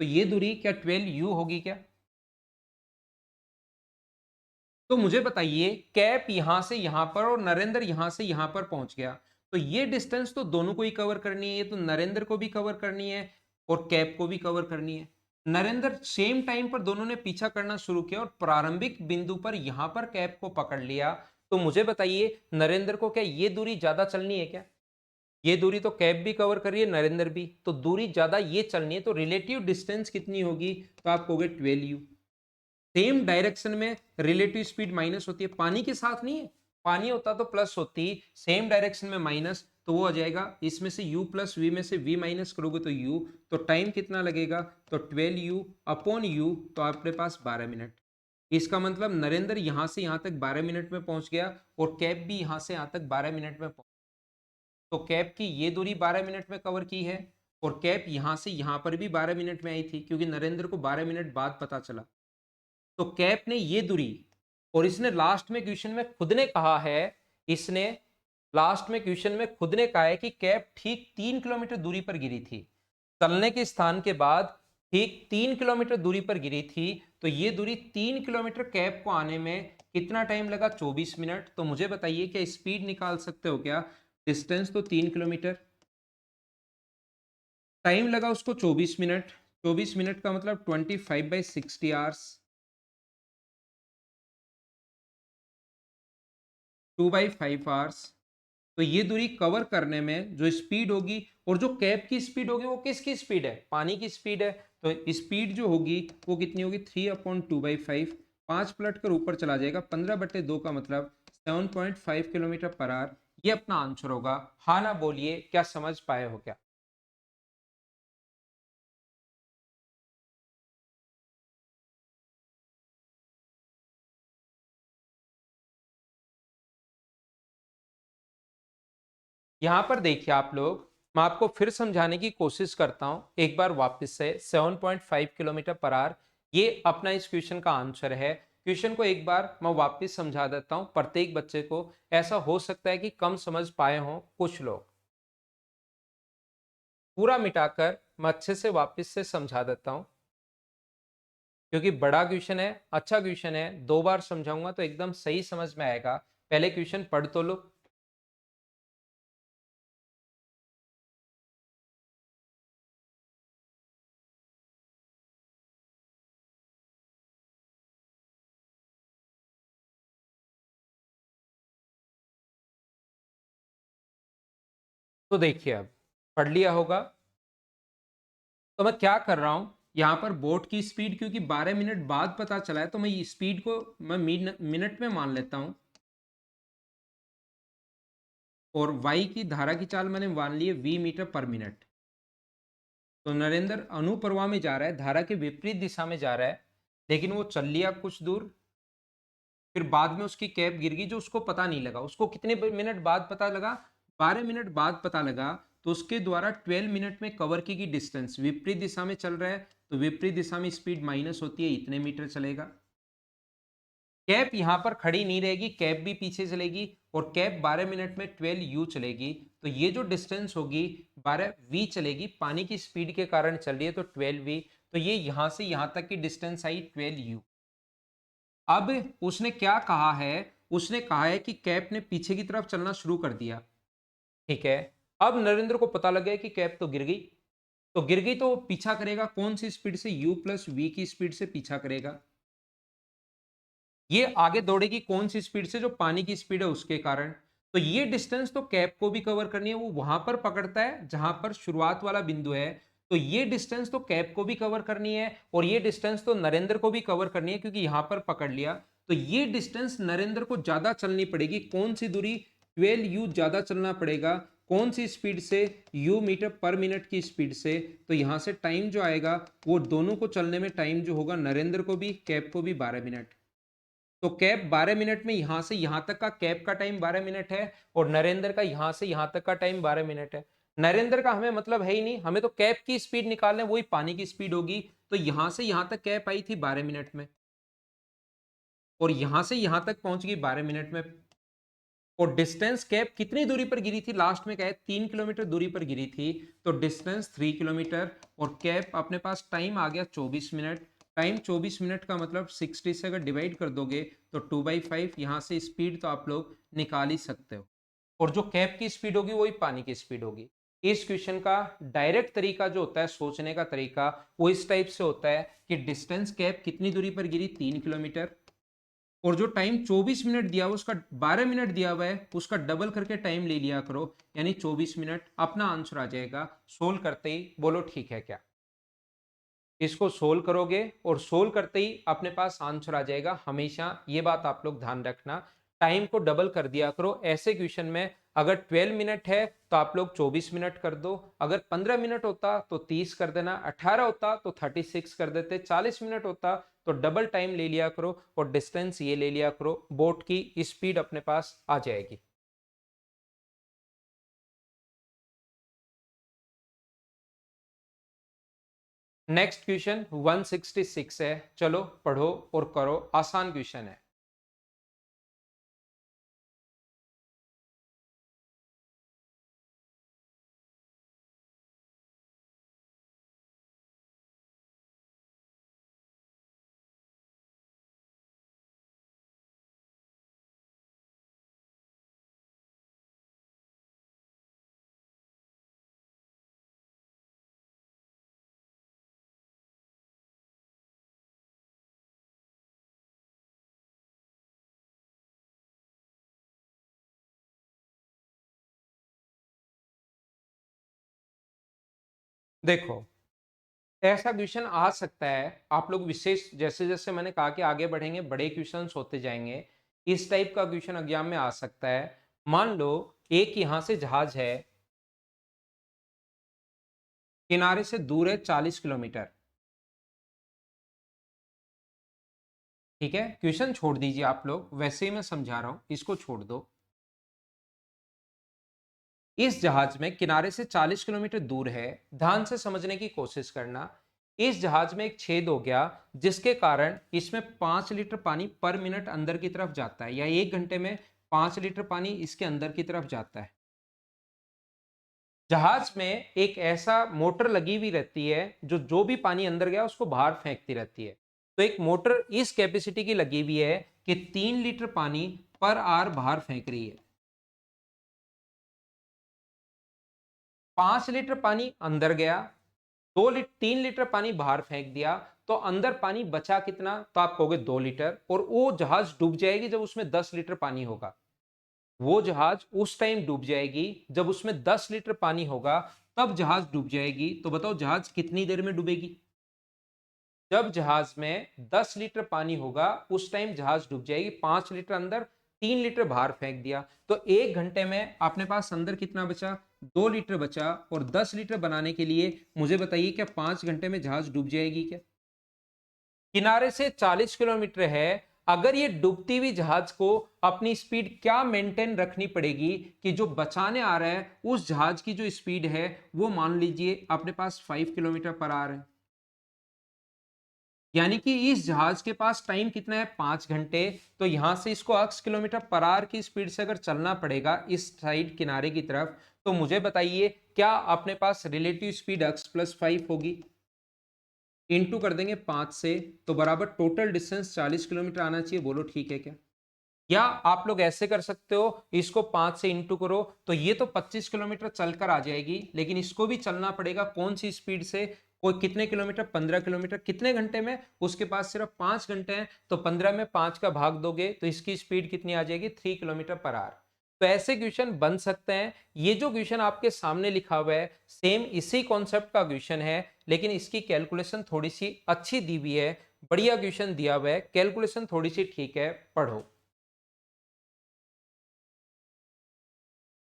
तो ये दूरी क्या 12u होगी क्या? तो मुझे बताइए, कैप यहां से यहां पर और नरेंद्र यहां से यहां पर पहुंच गया, तो ये डिस्टेंस तो दोनों को ही कवर करनी है। ये तो नरेंद्र को भी कवर करनी है और कैप को भी कवर करनी है। नरेंद्र सेम टाइम पर दोनों ने पीछा करना शुरू किया और प्रारंभिक बिंदु पर यहां पर कैप को पकड़ लिया। तो मुझे बताइए, नरेंद्र को क्या ये दूरी ज्यादा चलनी है क्या? ये दूरी तो कैप भी कवर कर रही है, नरेंद्र भी, तो दूरी ज्यादा ये चलनी है, तो रिलेटिव डिस्टेंस कितनी होगी? तो आप कहोगे 12u। सेम डायरेक्शन में रिलेटिव स्पीड माइनस होती है, पानी के साथ नहीं है, पानी होता तो प्लस होती, सेम डायरेक्शन में माइनस, तो वो आ जाएगा इसमें से u प्लस वी में से v माइनस करोगे तो u, तो टाइम कितना लगेगा? तो 12u अपॉन u, तो आपके पास 12 मिनट। इसका मतलब नरेंद्र यहां से यहां तक 12 मिनट में पहुंच गया, और कैप भी यहां से यहां तक 12 मिनट में पहुंच। तो कैप की ये दूरी 12 मिनट में कवर की है, और कैप यहां से यहां पर भी 12 मिनट में आई थी, क्योंकि नरेंद्र को 12 मिनट बाद पता चला। तो कैप ने ये दूरी, और इसने लास्ट में क्वेश्चन में खुद ने कहा है, इसने लास्ट में क्वेश्चन में खुद ने कहा है कि कैप ठीक 3 किलोमीटर दूरी पर गिरी थी, चलने के स्थान के बाद ठीक 3 किलोमीटर दूरी पर गिरी थी। तो ये दूरी 3 किलोमीटर कैप को आने में कितना टाइम लगा? 24 मिनट। तो मुझे बताइए क्या स्पीड निकाल सकते हो क्या? डिस्टेंस तो 3 किलोमीटर, टाइम लगा उसको 24 मिनट। 24 मिनट का मतलब 25/60 आवर्स, 2/5 आवर्स। तो ये दूरी कवर करने में जो स्पीड होगी, और जो कैप की स्पीड होगी वो किसकी स्पीड है? पानी की स्पीड है। तो स्पीड जो होगी वो कितनी होगी? 3/2/5। 5 पलट कर ऊपर चला जाएगा, 15/2 का मतलब 7.5 किलोमीटर पर आवर। ये अपना आंसर होगा। हाँ ना बोलिए, क्या समझ पाए हो क्या? यहां पर देखिए आप लोग, मैं आपको फिर समझाने की कोशिश करता हूं एक बार वापस से। 7.5 किलोमीटर पर आवर, ये अपना इस क्वेश्चन का आंसर है। क्वेश्चन को एक बार मैं वापस समझा देता हूं प्रत्येक बच्चे को। ऐसा हो सकता है कि कम समझ पाए हों कुछ लोग। पूरा मिटाकर मैं अच्छे से वापस से समझा देता हूं, क्योंकि बड़ा क्वेश्चन है, अच्छा क्वेश्चन है। 2 बार समझाऊंगा तो एकदम सही समझ में आएगा। पहले क्वेश्चन पढ़ तो लो। तो देखिए, अब पढ़ लिया होगा। तो मैं क्या कर रहा हूं, यहां पर बोट की स्पीड क्योंकि 12 मिनट बाद पता चला है, तो मैं स्पीड को मैं मिनट में मान लेता हूं। और वाई की धारा की चाल मैंने मान ली है V मीटर पर मिनट। तो नरेंद्र अनुप्रवाह में जा रहा है, धारा के विपरीत दिशा में जा रहा है, लेकिन वो चल लिया कुछ दूर। फिर बाद में उसकी कैप गिर गई, जो उसको पता नहीं लगा। उसको कितने मिनट बाद पता लगा? 12 मिनट बाद पता लगा। तो उसके द्वारा 12 मिनट में कवर की गई डिस्टेंस, विपरीत दिशा में चल रहा है तो विपरीत दिशा में स्पीड माइनस होती है, इतने मीटर चलेगा। कैप यहां पर खड़ी नहीं रहेगी, कैप भी पीछे चलेगी, और कैप 12 मिनट में 12 u चलेगी। तो ये जो डिस्टेंस होगी 12 v चलेगी, पानी की स्पीड के कारण चल रही है तो 12v। तो ये यहां से यहां तक की डिस्टेंस आई 12u। अब उसने क्या कहा है? उसने कहा है कि कैप ने पीछे की तरफ चलना शुरू कर दिया। ठीक है। अब नरेंद्र को पता लग गया कि कैप तो गिर गई। तो गिर गई तो वो पीछा करेगा कौन सी स्पीड से? u+v की स्पीड से पीछा करेगा। ये आगे दौड़ेगी कौन सी स्पीड से? जो पानी की स्पीड है उसके कारण। तो ये डिस्टेंस तो कैप को भी कवर करनी है, वो वहां पर पकड़ता है जहां पर शुरुआत वाला बिंदु है। तो ये डिस्टेंस तो कैप को भी कवर करनी है, और ये डिस्टेंस तो नरेंद्र को भी कवर करनी है, क्योंकि यहां पर पकड़ लिया। तो ये डिस्टेंस नरेंद्र को ज्यादा चलनी पड़ेगी। कौन सी दूरी? 12u ज्यादा चलना पड़ेगा। कौन सी स्पीड से? u मीटर पर मिनट की स्पीड से। तो यहां से टाइम जो आएगा, वो दोनों को चलने में टाइम जो होगा, नरेंद्र को भी कैप को भी 12 मिनट। तो कैप 12 मिनट में यहां से यहां तक का कैप का टाइम 12 मिनट है, और नरेंद्र का यहां से यहां तक का टाइम 12 मिनट है। नरेंद्र का हमें मतलब है ही नहीं, हमें तो कैप की स्पीड निकालना है, वही पानी की स्पीड होगी। तो यहां से यहां तक कैप आई थी 12 मिनट में, और यहां से यहां तक पहुंच गई 12 मिनट में। और डिस्टेंस कैप कितनी दूरी पर गिरी थी? लास्ट में कहे 3 किलोमीटर दूरी पर गिरी थी। तो डिस्टेंस 3 किलोमीटर, और कैप अपने पास टाइम आ गया 24 मिनट। टाइम 24 मिनट का मतलब 60 से अगर डिवाइड कर दोगे तो 2/5। यहां से स्पीड तो आप लोग निकाल ही सकते हो। और जो कैप की स्पीड होगी वही पानी की स्पीड होगी। इस क्वेश्चन का डायरेक्ट तरीका जो होता है सोचने का तरीका, वो इस टाइप से होता है कि डिस्टेंस कैप कितनी दूरी पर गिरी? 3 किलोमीटर। और जो टाइम 24 मिनट दिया हुआ उसका 12 मिनट दिया हुआ है, उसका डबल करके टाइम ले लिया करो, यानी 24 मिनट। अपना आंसर आ जाएगा। सोल्व करते ही बोलो ठीक है क्या? इसको सोल्व करोगे और सोल्व करते ही अपने पास आंसर आ जाएगा। हमेशा ये बात आप लोग ध्यान रखना, टाइम को डबल कर दिया करो। ऐसे क्वेश्चन में अगर 12 मिनट है तो आप लोग 24 मिनट कर दो, अगर 15 मिनट होता तो 30 कर देना, 18 होता तो 36 कर देते, 40 मिनट होता तो डबल टाइम ले लिया करो, और डिस्टेंस ये ले लिया करो। बोट की स्पीड अपने पास आ जाएगी। नेक्स्ट क्वेश्चन 166 है, चलो पढ़ो और करो। आसान क्वेश्चन है। देखो, ऐसा क्वेश्चन आ सकता है, आप लोग विशेष जैसे जैसे मैंने कहा कि आगे बढ़ेंगे बड़े क्वेश्चंस होते जाएंगे, इस टाइप का क्वेश्चन एग्जाम में आ सकता है। मान लो एक यहां से जहाज है, किनारे से दूर है 40 किलोमीटर। ठीक है, क्वेश्चन छोड़ दीजिए आप लोग, वैसे ही मैं समझा रहा हूं, इसको छोड़ दो। इस जहाज में किनारे से 40 किलोमीटर दूर है, ध्यान से समझने की कोशिश करना। इस जहाज में एक छेद हो गया, जिसके कारण इसमें 5 लीटर पानी पर मिनट अंदर की तरफ जाता है, या 1 घंटे में 5 लीटर पानी इसके अंदर की तरफ जाता है। जहाज में एक ऐसा मोटर लगी हुई रहती है जो जो भी पानी अंदर गया उसको बाहर फेंकती रहती है। तो एक मोटर इस कैपेसिटी की लगी हुई है कि 3 लीटर पानी पर आवर बाहर फेंक रही है। 5 लीटर पानी अंदर गया, 3 लीटर पानी बाहर फेंक दिया, तो अंदर पानी बचा कितना, तो आप कहोगे 2 लीटर, और वो जहाज डूब जाएगी जब उसमें 10 लीटर पानी होगा। वो जहाज उस टाइम डूब जाएगी जब उसमें 10 लीटर पानी होगा, तब जहाज डूब जाएगी। तो बताओ जहाज कितनी देर में डूबेगी? जब जहाज में 10 लीटर पानी होगा उस टाइम जहाज डूब जाएगी। 5 लीटर अंदर, 3 लीटर बाहर फेंक दिया, तो 1 घंटे में अपने पास अंदर कितना बचा? 2 लीटर बचा। और 10 लीटर बनाने के लिए मुझे बताइए, क्या 5 घंटे में जहाज डूब जाएगी क्या? किनारे से 40 किलोमीटर है, अगर ये डूबती हुई जहाज को अपनी स्पीड क्या मेंटेन रखनी पड़ेगी कि जो बचाने आ रहा है उस जहाज की जो स्पीड है वो मान लीजिए अपने पास 5 किलोमीटर पर आवर है। यानी कि इस जहाज के पास टाइम कितना है? 5 घंटे। तो यहां से इसको 8 किलोमीटर पर आवर की स्पीड से अगर चलना पड़ेगा इस साइड किनारे की तरफ, तो मुझे बताइए क्या अपने पास रिलेटिव स्पीड x प्लस 5 होगी? इंटू कर देंगे 5 से, तो बराबर टोटल डिस्टेंस 40 किलोमीटर आना चाहिए। बोलो ठीक है क्या? या आप लोग ऐसे कर सकते हो, इसको 5 से इंटू करो, तो ये तो 25 किलोमीटर चलकर आ जाएगी, लेकिन इसको भी चलना पड़ेगा कौन सी स्पीड से? कोई कितने किलोमीटर? 15 किलोमीटर। कितने घंटे में? उसके पास सिर्फ 5 घंटे हैं, तो 15 में 5 का भाग दोगे तो इसकी स्पीड कितनी आ जाएगी? 3 किलोमीटर पर आवर। तो ऐसे क्वेश्चन बन सकते हैं। ये जो क्वेश्चन आपके सामने लिखा हुआ है सेम इसी कॉन्सेप्ट का क्वेश्चन है, लेकिन इसकी कैलकुलेशन थोड़ी सी अच्छी दी हुई है। बढ़िया क्वेश्चन दिया हुआ है, कैलकुलेशन थोड़ी सी ठीक है, पढ़ो।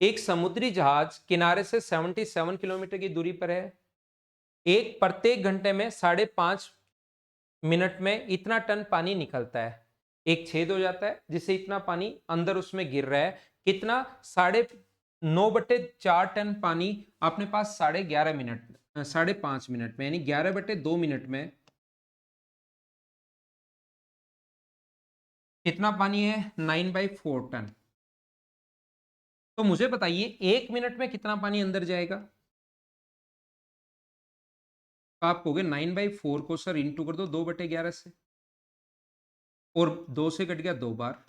एक समुद्री जहाज किनारे से 77 किलोमीटर की दूरी पर है। एक प्रत्येक घंटे में 5.5 मिनट में इतना टन पानी निकलता है। एक छेद हो जाता है जिससे इतना पानी अंदर उसमें गिर रहा है। कितना? 9/4 टन पानी अपने पास 11.5 मिनट, 5.5 मिनट में, यानी 11/2 मिनट में कितना पानी है? 9/4 टन। तो मुझे बताइए 1 मिनट में कितना पानी अंदर जाएगा? तो आप कहोगे 9/4 को सर इंटू कर दो 2/11 से, और 2 से कट गया 2 बार।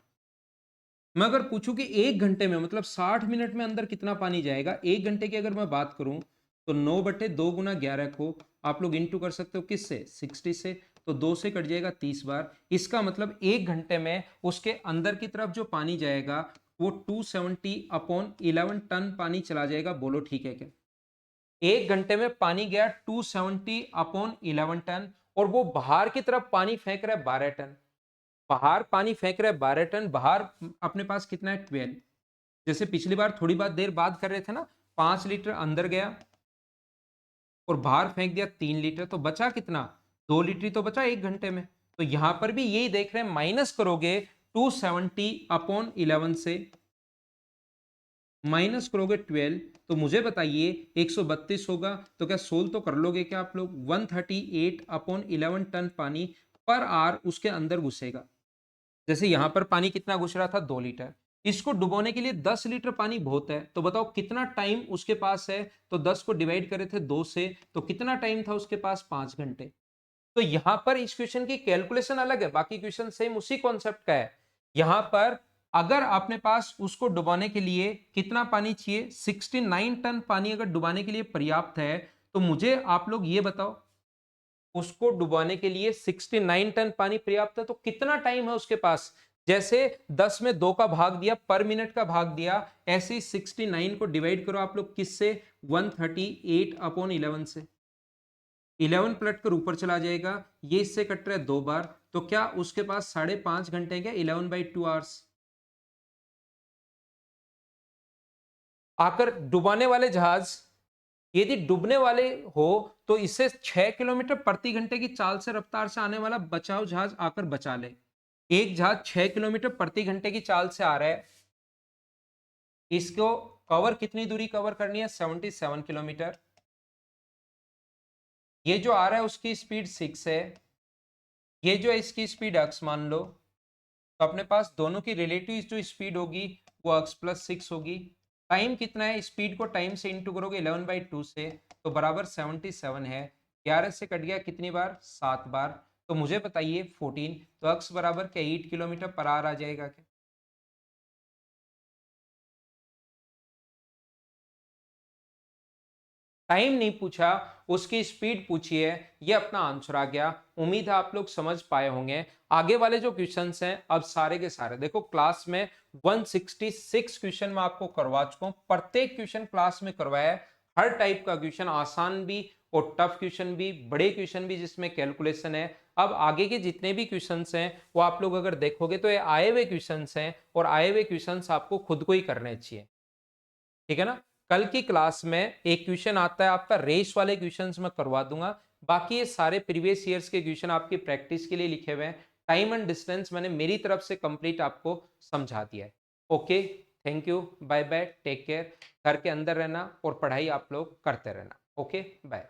मैं अगर पूछूं कि 1 घंटे में मतलब 60 मिनट में अंदर कितना पानी जाएगा, 1 घंटे की अगर मैं बात करूं, तो 9/2 गुना 11 को आप लोग इंटू कर सकते हो किससे? 60 से। तो 2 से कट जाएगा 30 बार। इसका मतलब 1 घंटे में उसके अंदर की तरफ जो पानी जाएगा वो 270/11 टन पानी चला जाएगा। बोलो ठीक है क्या? 1 घंटे में पानी गया 270/11 टन, और वो बाहर की तरफ पानी फेंक रहा है 12 टन। बाहर पानी फेंक रहा है 12 टन, बाहर अपने पास कितना है? 12। जैसे पिछली बार थोड़ी बात देर बात कर रहे थे ना, 5 लीटर अंदर गया और बाहर फेंक दिया 3 लीटर, तो बचा कितना? 2 लीटर तो बचा 1 घंटे में। तो यहां पर भी यही देख रहे हैं, माइनस करोगे 270/11 से, माइनस करोगे 12, तो मुझे बताइए 132 होगा। तो क्या सोल्व तो कर लोगे क्या आप लोग? 138/11 टन पानी पर आवर उसके अंदर घुसेगा। जैसे यहां पर पानी कितना घुस रहा था? 2 लीटर। इसको डुबोने के लिए 10 लीटर पानी बहुत है, तो बताओ कितना टाइम उसके पास है? तो 10 को डिवाइड करे थे 2 से, तो कितना टाइम था उसके पास? 5 घंटे। तो यहां पर इस क्वेश्चन की कैलकुलेशन अलग है, बाकी क्वेश्चन सेम उसी कॉन्सेप्ट का है। यहां पर अगर आपने पास उसको डुबाने के लिए कितना पानी चाहिए? 69 टन पानी अगर डुबाने के लिए पर्याप्त है, तो मुझे आप लोग ये बताओ, उसको डुबाने के लिए 69 टन पानी पर्याप्त है, तो कितना टाइम है उसके पास? जैसे 10 में 2 का भाग दिया, पर मिनट का भाग दिया, ऐसे ही 69 को डिवाइड करो आप लोग किससे? 138/11 से। 11 पलट कर ऊपर चला जाएगा, ये इससे कट रहा है 2 बार, तो क्या उसके पास 5.5 घंटे क्या 11/2 आवर्स। आकर डुबाने वाले जहाज यदि डूबने वाले हो तो इससे 6 किलोमीटर प्रति घंटे की चाल से रफ्तार से आने वाला बचाव जहाज आकर बचा ले। एक जहाज 6 किलोमीटर प्रति घंटे की चाल से आ रहा है, इसको कवर कितनी दूरी कवर करनी है 77 किलोमीटर। ये जो आ रहा है उसकी स्पीड 6 है, ये जो है इसकी स्पीड x मान लो, तो अपने पास दोनों की रिलेटिव जो स्पीड होगी वो x प्लस 6 होगी। टाइम कितना है, स्पीड को टाइम से इंटू करोगे 11/2 से, तो बराबर 77 है। 11 से कट गया कितनी बार, 7 बार, तो मुझे बताइए 14, तो x बराबर क्या 8 किलोमीटर पर आवर आ जाएगा क्या। टाइम नहीं पूछा, उसकी स्पीड पूछी है, ये अपना आंसर आ गया। उम्मीद है आप लोग समझ पाए होंगे। आगे वाले जो क्वेश्चंस हैं अब सारे के सारे देखो, क्लास में 166 क्वेश्चन मैं आपको करवा चुका हूं, प्रत्येक क्वेश्चन क्लास में करवाया है। हर टाइप का क्वेश्चन, आसान भी और टफ क्वेश्चन भी, बड़े क्वेश्चन भी जिसमें कैलकुलेशन है। अब आगे के जितने भी क्वेश्चंस हैं वो आप लोग अगर देखोगे तो ये आए हुए क्वेश्चंस हैं, और आए हुए क्वेश्चंस आपको खुद को ही करने चाहिए, ठीक है ना। कल की क्लास में एक क्वेश्चन आता है आपका रेस वाले क्वेश्चंस मैं करवा दूंगा, बाकी ये सारे प्रीवियस ईयर्स के क्वेश्चन आपकी प्रैक्टिस के लिए लिखे हुए हैं। टाइम एंड डिस्टेंस मैंने मेरी तरफ से कंप्लीट आपको समझा दिया है। Okay, thank you, bye bye, take care. घर के अंदर रहना और पढ़ाई आप लोग करते रहना। Okay, bye.